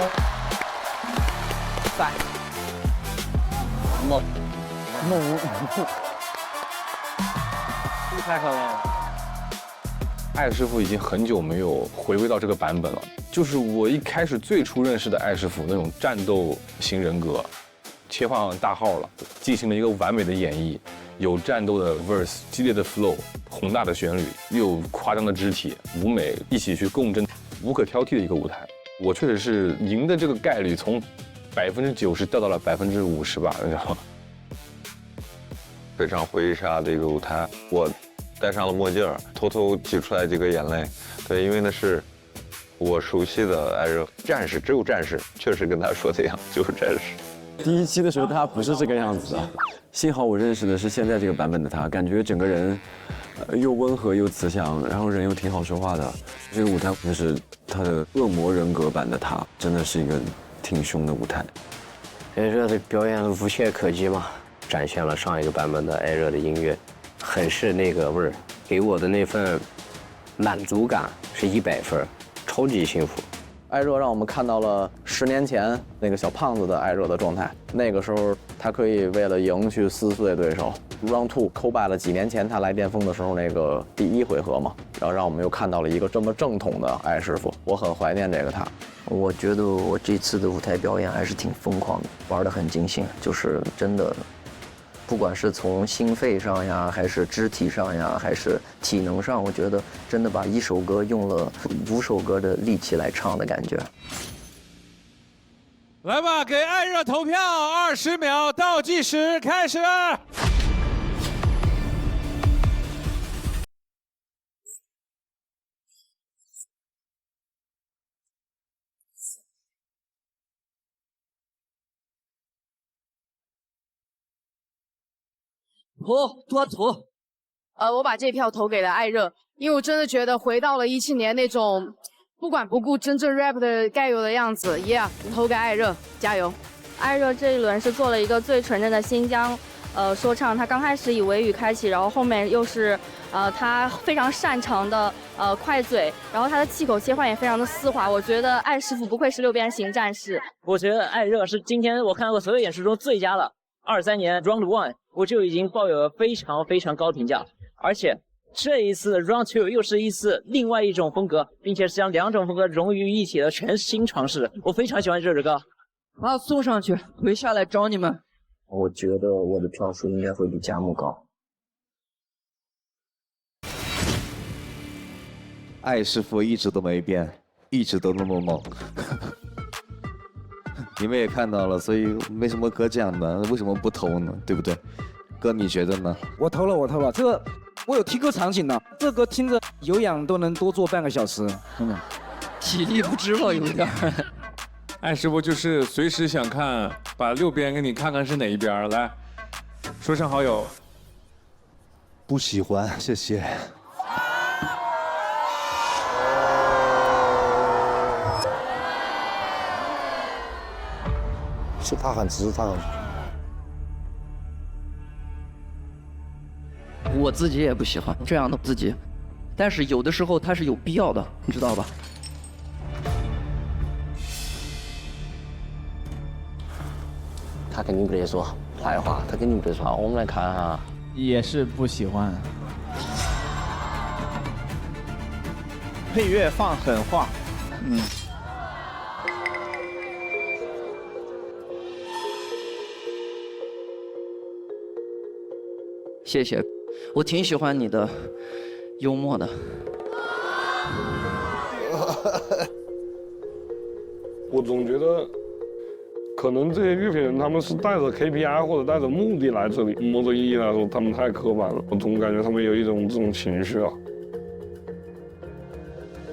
在。太狠了！艾师傅已经很久没有回归到这个版本了，就是我一开始最初认识的艾师傅那种战斗型人格，切换大号了，进行了一个完美的演绎，有战斗的 verse， 激烈的 flow， 宏大的旋律，又有夸张的肢体，舞美一起去共振，无可挑剔的一个舞台。我确实是赢的这个概率从90%掉到了50%吧，你知道吗？非常回忆杀的一个舞台，我戴上了墨镜，偷偷挤出来几个眼泪。对，因为那是我熟悉的艾热战士，只有战士，确实跟他说的一样，只有战士。第一期的时候他不是这个样子的，幸好我认识的是现在这个版本的他，感觉整个人又温和又慈祥，然后人又挺好说话的。这个舞台就是他的恶魔人格版的他，真的是一个挺凶的舞台。艾热的表演无懈可击嘛，展现了上一个版本的艾热的音乐，很是那个味儿，给我的那份满足感是100分，超级幸福。艾热让我们看到了10年前那个小胖子的艾热的状态，那个时候他可以为了赢去撕碎对手。Round 2 call back 了几年前他来巅峰的时候那个第1回合嘛，然后让我们又看到了一个这么正统的艾师傅，我很怀念这个他。我觉得我这次的舞台表演还是挺疯狂的，玩得很尽兴，就是真的，不管是从心肺上呀，还是肢体上呀，还是体能上，我觉得真的把一首歌用了5首歌的力气来唱的感觉。来吧，给艾热投票，20秒倒计时开始。多土。我把这票投给了艾热，因为我真的觉得回到了17年那种不管不顾真正 rap 的该有的样子。Yeah， 投给艾热，加油！艾热这一轮是做了一个最纯正的新疆说唱，他刚开始以维语开启，然后后面又是他非常擅长的快嘴，然后他的气口切换也非常的丝滑。我觉得艾师傅不愧是6边形战士。我觉得艾热是今天我看过所有演出中最佳的。23年 Round 1我就已经抱有了非常非常高评价，而且这一次 Round 2又是一次另外一种风格，并且是将2种风格融于一体的全新尝试。我非常喜欢这首歌。好，送上去，回下来找你们。我觉得我的票数应该会比佳木高。艾师傅一直都没变，一直都那么猛。你们也看到了，所以没什么可讲的，为什么不投呢？对不对？哥，你觉得呢？我投了，这个我有听歌场景的，这歌听着有氧都能多做半个小时，真的。体力不支了，有点。艾师傅就是随时想看，把6边给你看看是哪一边。来，说声好友。不喜欢，谢谢。是他很直，他很。我自己也不喜欢这样的自己，但是有的时候它是有必要的，你知道吧？他肯定不得说坏话，他肯定不得说。我们来看哈，也是不喜欢。配乐放狠话，谢谢，我挺喜欢你的，幽默的。我总觉得，可能这些乐评人他们是带着 KPI 或者带着目的来这里，某种意义来说，他们太刻板了。我总感觉他们有一种这种情绪啊。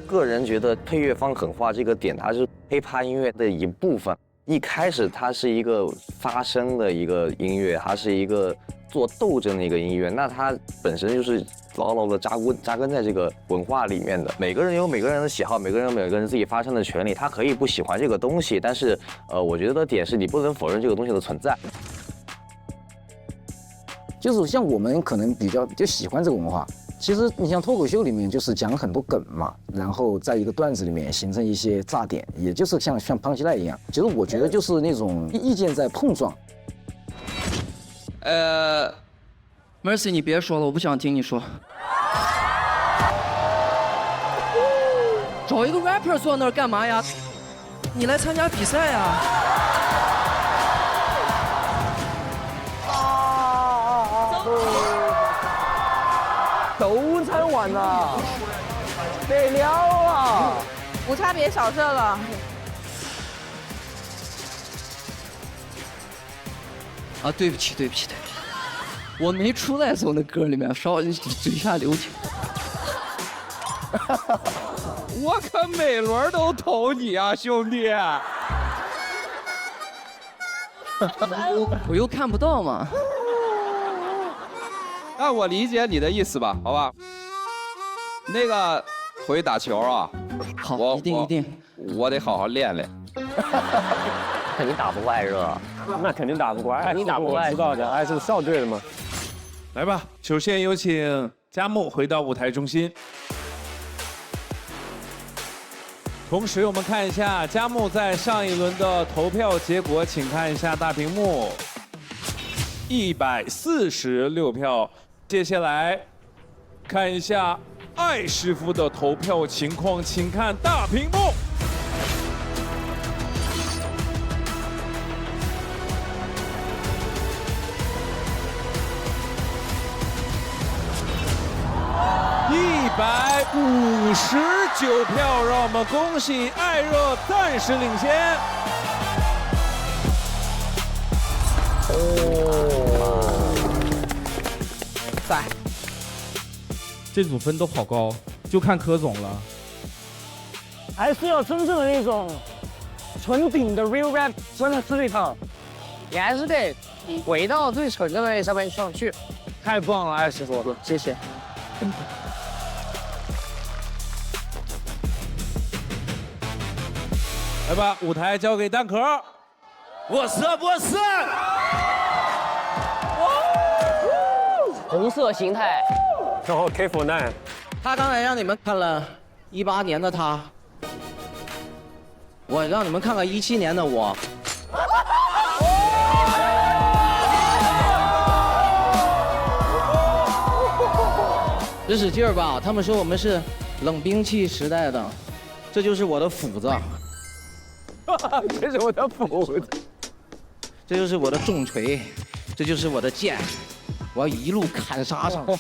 个人觉得配乐方狠话这个点，它是hiphop音乐的一部分。一开始它是一个发声的一个音乐，它是一个做斗争的一个音乐，那它本身就是牢牢的扎根在这个文化里面的。每个人有每个人的喜好，每个人有每个人自己发声的权利，他可以不喜欢这个东西，但是我觉得的点是你不能否认这个东西的存在。就是像我们可能比较就喜欢这个文化。其实你像脱口秀里面就是讲很多梗嘛，然后在一个段子里面形成一些炸点，也就是像胖起来一样。其实我觉得就是那种意见在碰撞。Mercy 你别说了，我不想听你说。找一个 rapper 坐那儿干嘛呀？你来参加比赛呀？都餐完了，得了啊！无差别扫射了。啊，对不起，我没出来从那歌里面，稍微嘴下留情。我可每轮都投你啊，兄弟！我又看不到嘛。那我理解你的意思吧，好吧？那个回去打球啊，好，一定，我得好好练练。肯定打不过艾热，那肯定打不过，肯定打不过，我知道的，艾是校队的嘛。来吧，首先有请佳木回到舞台中心。同时，我们看一下佳木在上一轮的投票结果，请看一下大屏幕，146票。接下来看一下艾师傅的投票情况，请看大屏幕。159票，让我们恭喜艾热暂时领先。在，这组分都好高，就看柯总了。还是要真正的那种纯顶的 real rap， 真的是这套，你还是得回到最纯的那上面上去。太棒了，艾师傅，谢谢。来吧，舞台交给蛋壳。我是。红色形态，然后 K49，他刚才让你们看了18年的他，我让你们看看17年的我。使使劲儿吧，他们说我们是冷兵器时代的，这就是我的斧子。这是我的斧子，这就是我的重锤，这就是我的剑，我要一路砍杀上去。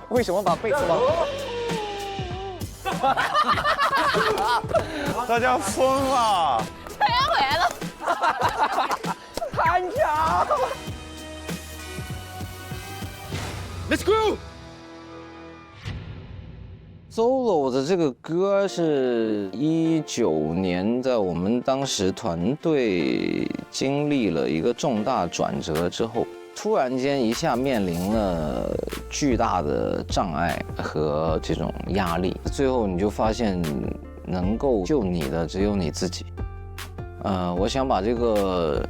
为什么把被子往？大家疯了！太阳回来了，太强 ！Let's go。Solo 的这个歌是19年，在我们当时团队经历了一个重大转折之后，突然间一下面临了巨大的障碍和这种压力，最后你就发现能够救你的只有你自己。我想把这个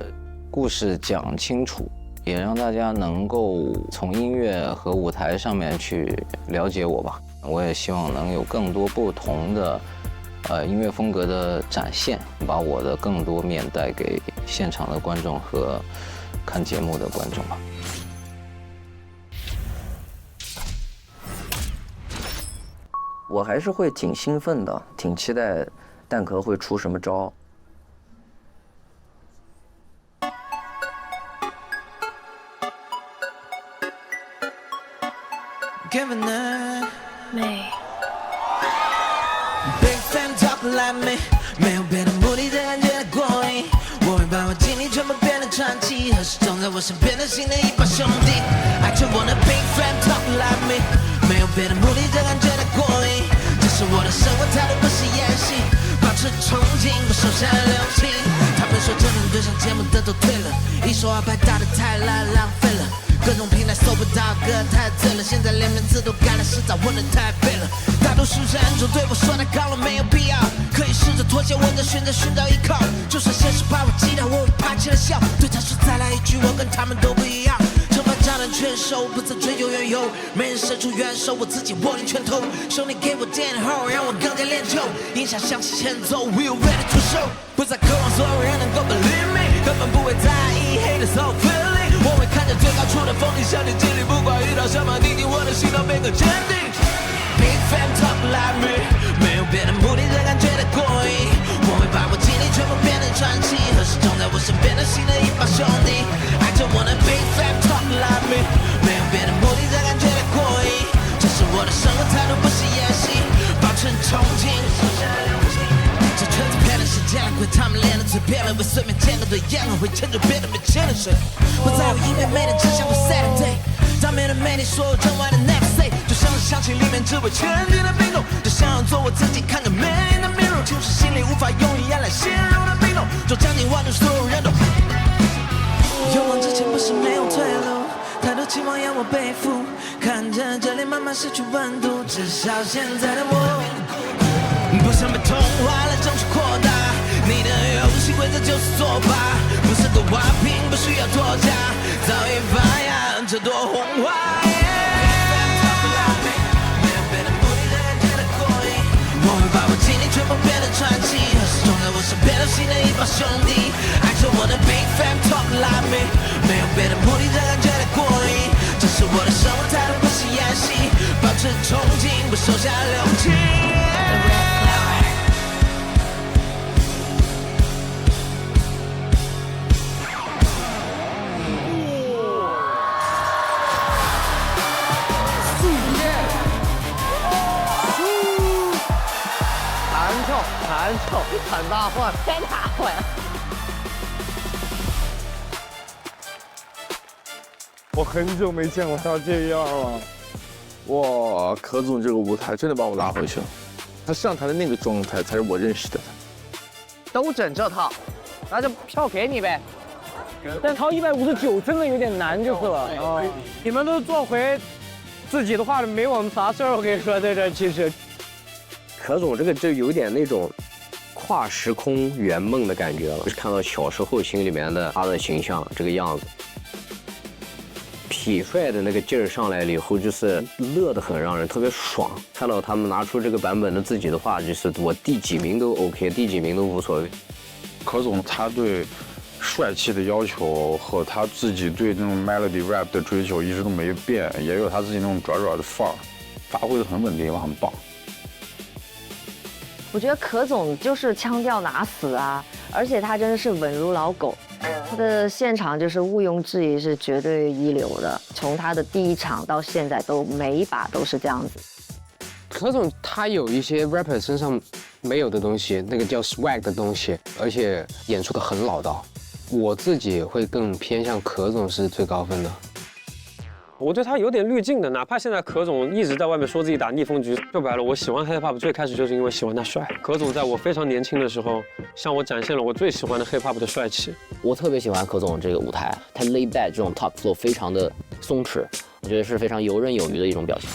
故事讲清楚，也让大家能够从音乐和舞台上面去了解我吧。我也希望能有更多不同的音乐风格的展现，把我的更多面带给现场的观众和看节目的观众吧。我还是会挺兴奋的，挺期待蛋壳会出什么招。Kevin 美。 Big fan talk like me， 没有别的目的的感觉的过瘾。我会把我经历全部变得传奇，和始终在我身边的新的一帮兄弟。I just wanna big fan talk like me， 没有别的目的的感觉的过瘾。这是我的生活态度，不是演戏，保持憧憬，不手下留情。他们说这种对上节目的都退了，一手二拍打得太烂，浪费了。 各种平台搜不到歌太醉了，现在连名字都改了，实在问的太背了。大多数人都对我说太高了，没有必要。可以试着妥协，问着选择寻找依靠。就算现实把我击倒，我会爬起来笑。对他说再来一句，我跟他们都不一样。惩罚炸弹全收，不再追究缘由。没人伸出援手，我自己握紧拳头。兄弟给我点后，让我更加练就。音响响起前奏 ，We ready to show。不再渴望所有人能够 believe me， 根本不会在意 haters so feeling。 我会看着最高处的风景，向你尽力，不管遇到什么逆境，我的心都变更坚定。Big fan talk like me， 没有别的目的的感觉的过瘾。我会把我经历全部变成传奇，和始终在我身边的新的一帮兄弟。I just wanna big fan talk like me， 没有别的目的的感觉的过瘾。这是我的生活态度，不是演戏，保持憧憬。 这圈子骗人是见了鬼，他们练的嘴骗了，为随便见个对眼了，会牵着别人没牵着谁。不在乎音乐美的真相会 Saturday， 当面的魅力所有真外的 never say， 就像是象棋里面只会前进的兵种，就想要做我自己，看个美丽的面容，就是心里无法用语言来形容的冰冻，就将你万众所有人都。勇往直前不是没有退路，太多期望要我背负，看着这里慢慢失去温度，至少现在的我。 不想被同化了，争取扩大。你的游戏规则就是作罢，不是个花瓶，不需要脱甲，早已发芽，这朵红花。我会把我经历全部变得传奇，和始终在我身边的新的一帮兄弟。I just wanna big fan talk like me， 没有别的目的的感觉的过瘾。这是我的生活态度，不是演戏，保持憧憬，不手下留情。 喊大话，太大会了。我很久没见过他这样了。哇，可总这个舞台真的把我拉回去了。他上台的那个状态才是我认识的他。都整这套，那就票给你呗。但掏159真的有点难就是了。哦，你们都做回自己的话，没我们啥事儿。我跟你说，在这其实，可总这个就有点那种。 跨时空圆梦的感觉了，就是看到小时候心里面的他的形象，这个样子，痞帅的那个劲儿上来了以后，就是乐得很，让人特别爽。看到他们拿出这个版本的自己的话，就是我第几名都 OK， 第几名都无所谓。可总他对帅气的要求和他自己对那种 melody rap 的追求一直都没变，也有他自己那种拽拽的范儿，发挥的很稳定，很棒。 我觉得可总就是腔调拿死啊，而且他真的是稳如老狗，他的现场就是毋庸置疑是绝对一流的，从他的第一场到现在都每一把都是这样子。可总他有一些 rapper 身上没有的东西，那个叫 swag 的东西，而且演出的很老道。我自己会更偏向可总是最高分的。 我对他有点滤镜的，哪怕现在可总一直在外面说自己打逆风局，说白了，我喜欢 hip hop 最开始就是因为喜欢他帅。可总在我非常年轻的时候，向我展现了我最喜欢的 hip hop 的帅气。我特别喜欢可总这个舞台，他 lay back 这种 top flow 非常的松弛，我觉得是非常游刃有余的一种表现。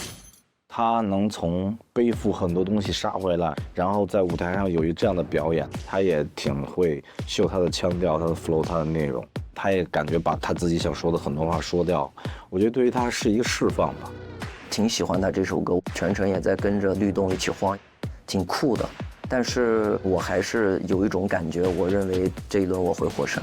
他能从背负很多东西杀回来，然后在舞台上有一这样的表演，他也挺会秀他的腔调、他的 flow、他的内容。 他也感觉把他自己想说的很多话说掉，我觉得对于他是一个释放吧。挺喜欢他这首歌，全程也在跟着律动一起晃，挺酷的。但是我还是有一种感觉，我认为这一轮我会获胜。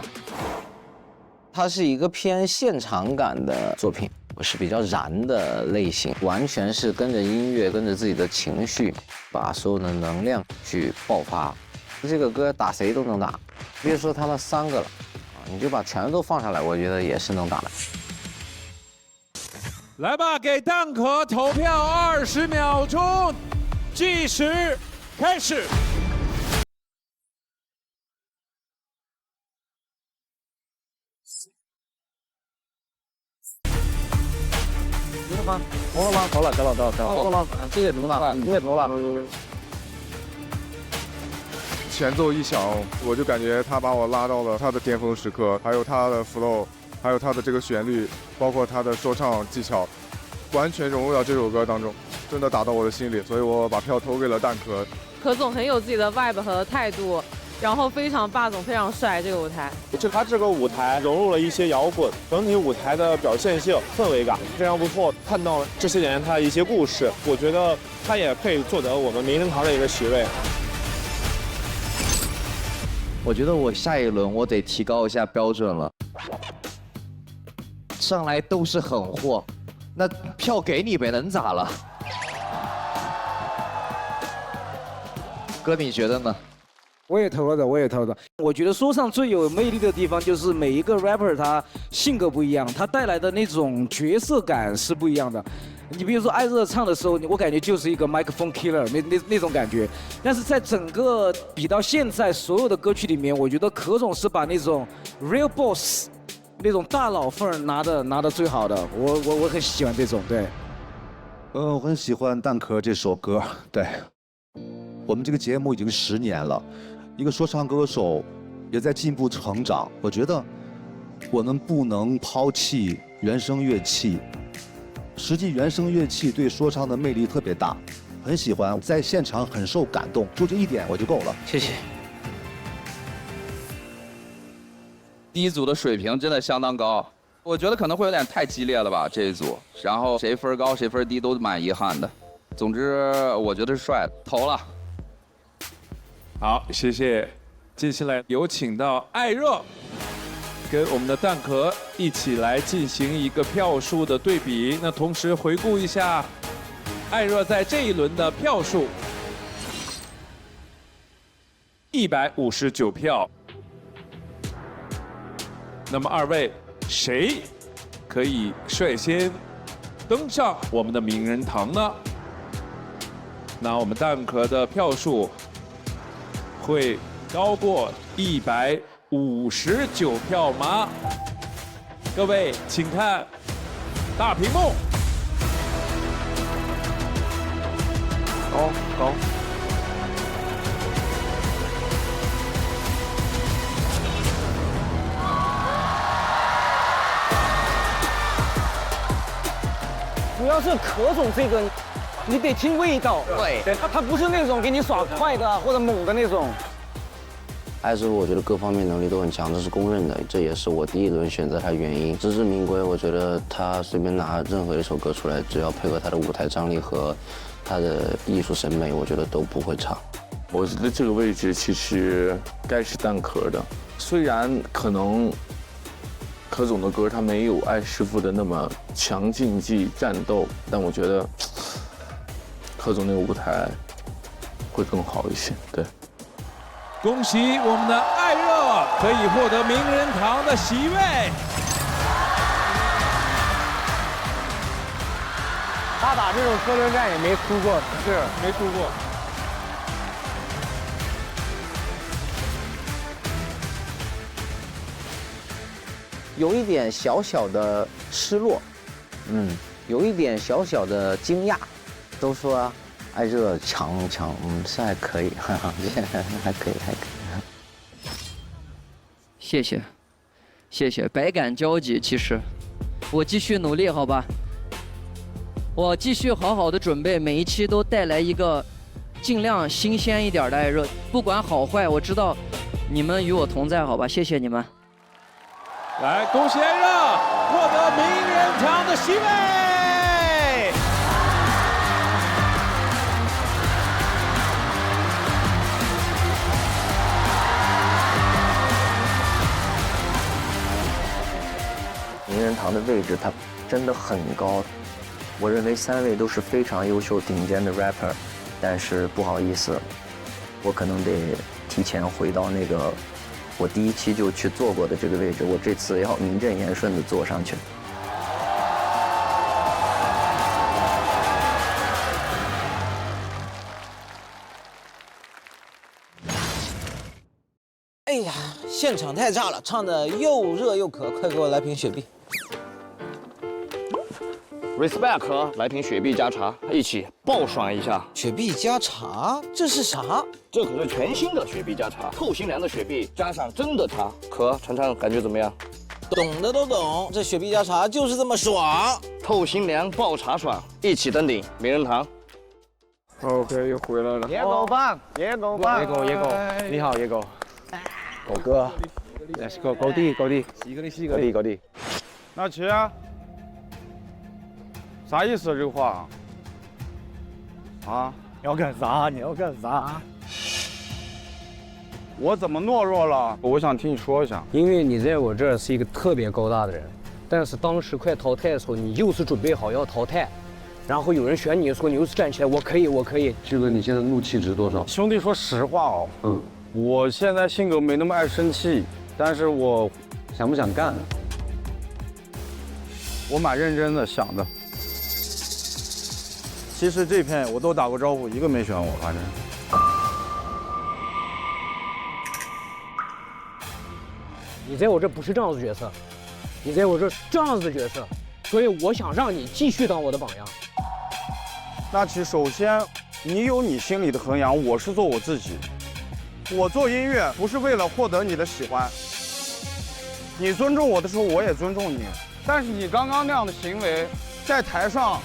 它是一个偏现场感的作品，是比较燃的类型，完全是跟着音乐，跟着自己的情绪，把所有的能量去爆发。这个歌打谁都能打，别说他们3个了。 你就把全都放上来，我觉得也是能打的。来吧，给蛋壳投票20秒钟，计时开始。投了吗？投了，投了，这个投了，你也投了。前奏一响，我就感觉他把我拉到了他的巅峰时刻，还有他的 flow， 还有他的这个旋律，包括他的说唱技巧，完全融入到这首歌当中，真的打到我的心里，所以我把票投给了蛋壳。可总很有自己的 vibe 和态度，然后非常霸总，非常帅。这个舞台，他这个舞台融入了一些摇滚，整体舞台的表现性、氛围感非常不错。看到了这些演员他的一些故事，我觉得他也配坐得我们名人堂的一个席位。我觉得我下一轮我得提高一下标准了，上来都是狠货，那票给你呗，能咋了？哥，你觉得呢？我也投了的，我也投的。我觉得说唱最有魅力的地方就是每一个 rapper 他性格不一样，他带来的那种角色感是不一样的。你比如说艾热唱的时候，我感觉就是一个 microphone killer 那种感觉。但是在整个比到现在所有的歌曲里面，我觉得可总是把那种 real boss 那种大佬范儿拿的最好的。我很喜欢这种，对。我很喜欢蛋壳这首歌，对。我们这个节目已经10年了，一个说唱歌手也在进步成长。我觉得我们不能抛弃原声乐器，实际原声乐器对说唱的魅力特别大，很喜欢，在现场很受感动，就这一点我就够了。谢谢。第一组的水平真的相当高，我觉得可能会有点太激烈了吧这一组，然后谁分高谁分低都蛮遗憾的。总之我觉得是帅的，投了。好，谢谢。接下来有请到艾热，跟我们的蛋壳一起来进行一个票数的对比。那同时回顾一下艾热在这一轮的票数，159票。那么二位谁可以率先登上我们的名人堂呢？那我们蛋壳的票数会高过159票吗？各位请看大屏幕。高。主要是可总这个，你得听味道。对，他不是那种给你耍快的或者猛的那种。艾热我觉得各方面能力都很强，这是公认的，这也是我第一轮选择他的原因。实至名归，我觉得他随便拿任何一首歌出来，只要配合他的舞台张力和他的艺术审美，我觉得都不会差。我觉得这个位置其实该是蛋壳的，虽然可能柯总的歌他没有艾师傅的那么强竞技战斗，但我觉得柯总那个舞台会更好一些。对。恭喜我们的艾热可以获得名人堂的席位。他打这种车轮战也没输过，是没输过。有一点小小的失落，有一点小小的惊讶，都说艾热强，是还可以，还可以。谢谢，百感交集。其实，我继续努力，好吧？我继续好好的准备，每一期都带来一个尽量新鲜一点的艾热，不管好坏，我知道你们与我同在，好吧？谢谢你们。来，恭喜艾热获得名人堂的席位。名人堂的位置它真的很高，我认为3位都是非常优秀顶尖的 rapper， 但是不好意思，我可能得提前回到那个我第1期就去坐过的这个位置，我这次要名正言顺的坐上去。哎呀，现场太炸了，唱的又热又渴，快给我来瓶雪碧。Respect 和来瓶雪碧加茶，一起爆爽一下。雪碧加茶，这是啥？这可是全新的雪碧加茶，透心凉的雪碧加上真的茶。可尝尝感觉怎么样？懂的都懂，这雪碧加茶就是这么爽。透心凉爆茶爽，一起登顶名人堂。OK， 又回来了。野狗棒，野狗棒，野狗，你好，野狗。狗哥 ，Let's go， 狗弟，狗弟。那齐啊，啥意思这个话？啊？你要干啥？你要干啥？我怎么懦弱了？我想听你说一下。因为你在我这儿是一个特别高大的人，但是当时快淘汰的时候，你又是准备好要淘汰，然后有人选你的时候，你又是站起来，我可以。记得你现在怒气值多少？兄弟，说实话哦，我现在性格没那么爱生气，但是我想不想干？我蛮认真的想的。其实这片我都打过招呼，一个没选我，反正。你在我这不是这样子角色，你在我这这样子的角色，所以我想让你继续当我的榜样。那其实首先，你有你心里的衡量，我是做我自己。我做音乐不是为了获得你的喜欢，你尊重我的时候，我也尊重你。但是你刚刚那样的行为，在台上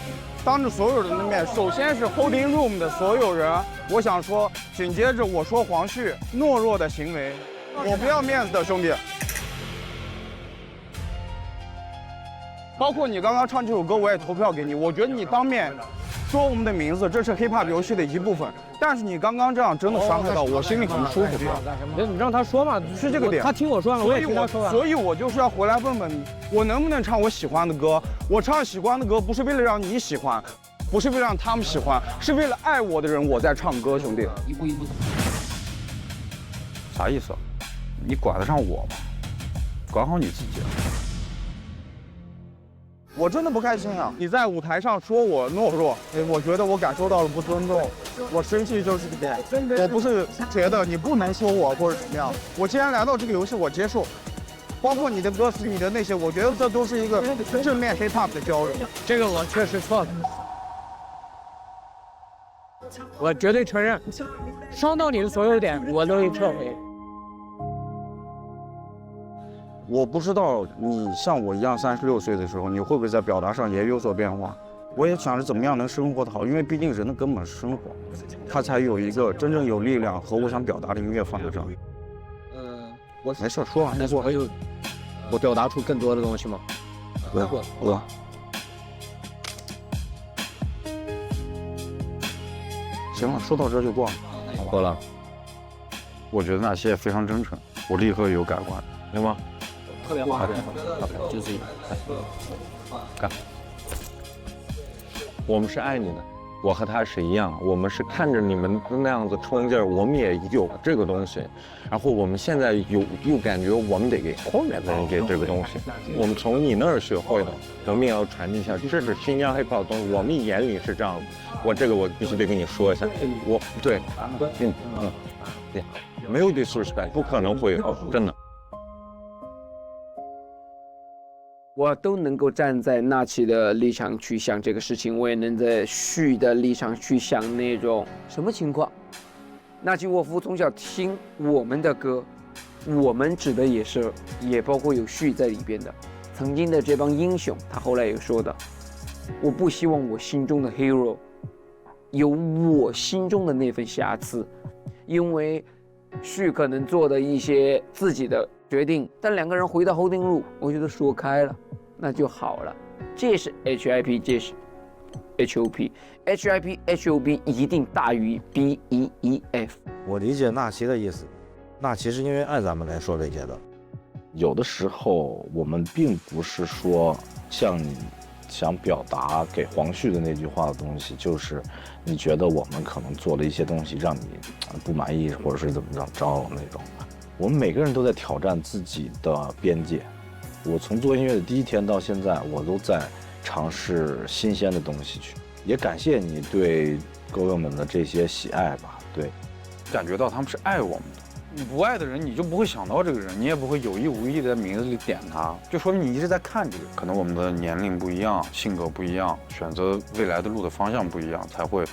当着所有人的面，首先是 holding room 的所有人，我想说，紧接着我说黄旭懦弱的行为，我不要面子的兄弟。包括你刚刚唱这首歌，我也投票给你。我觉得你当面说我们的名字，这是 hiphop 游戏的一部分。但是你刚刚这样真的伤害到我，心里很不舒服。你让他说嘛，是这个点。他听我说完，我也听他说完。所以我就是要回来问问你，我能不能唱我喜欢的歌？我唱喜欢的歌不是为了让你喜欢，不是为了让他们喜欢，是为了爱我的人我在唱歌，兄弟。一步一步。啥意思？你管得上我吗？管好你自己。我真的不开心啊！你在舞台上说我懦弱，我觉得我感受到了不尊重，我生气就是这点。我不是觉得你不能说我或者怎么样，我既然来到这个游戏，我接受，包括你的歌词、你的那些，我觉得这都是一个正面 hiphop 的交流。这个我确实错了，我绝对承认，伤到你的所有点，我都会撤回。我不知道你像我一样36岁的时候，你会不会在表达上也有所变化？我也想着怎么样能生活得好，因为毕竟人的根本是生活，他才有一个真正有力量和我想表达的音乐放在这里。我没事说完。但是我有，我表达出更多的东西吗？我。行了，说到这就过了。过了。我觉得那些非常真诚，我立刻有改观，行吗？特别好，就是干。我们是爱你的，我和他是一样，我们是看着你们那样子冲劲儿，我们也有这个东西，然后我们现在又感觉我们得给后面的人给这个东西，我们从你那儿学会的，革命要传递下去，这是新疆 hiphop 的东西，我们眼里是这样的。我必须得跟你说一下，对，没有 disrespect， 不可能会有，真的。我都能够站在纳奇的立场去想这个事情，我也能在旭的立场去想那种什么情况。纳奇沃夫从小听我们的歌，我们指的也包括有旭在里边的，曾经的这帮英雄。他后来也说的，我不希望我心中的 hero 有我心中的那份瑕疵，因为旭可能做的一些自己的决定，但两个人回到 holding room， 我觉得说开了，那就好了。这是 HIP， 这是 HOP，HIP HOP 一定大于 BEEF。我理解纳奇的意思，纳奇是因为爱咱们来说这些的。有的时候我们并不是说像你想表达给黄旭的那句话的东西，就是你觉得我们可能做了一些东西让你不满意，或者是怎么着那种。我们每个人都在挑战自己的边界。我从做音乐的第一天到现在，我都在尝试新鲜的东西去。也感谢你对歌友们的这些喜爱吧。对，感觉到他们是爱我们的，你不爱的人，你就不会想到这个人，你也不会有意无意的在名字里点他，就说明你一直在看这个人。可能我们的年龄不一样，性格不一样，选择未来的路的方向不一样，才会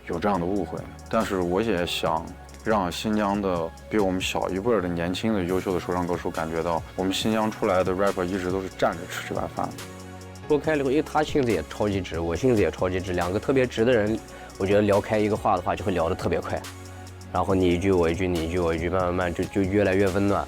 有这样的误会。但是我也想让新疆的比我们小一辈的年轻的优秀的说唱歌手感觉到，我们新疆出来的 rapper 一直都是站着吃这碗饭。说开了以后，因为他性子也超级直，我性子也超级直，两个特别直的人，我觉得聊开一个话的话就会聊得特别快，然后你一句我一句，你一句我一句，慢慢就越来越温暖。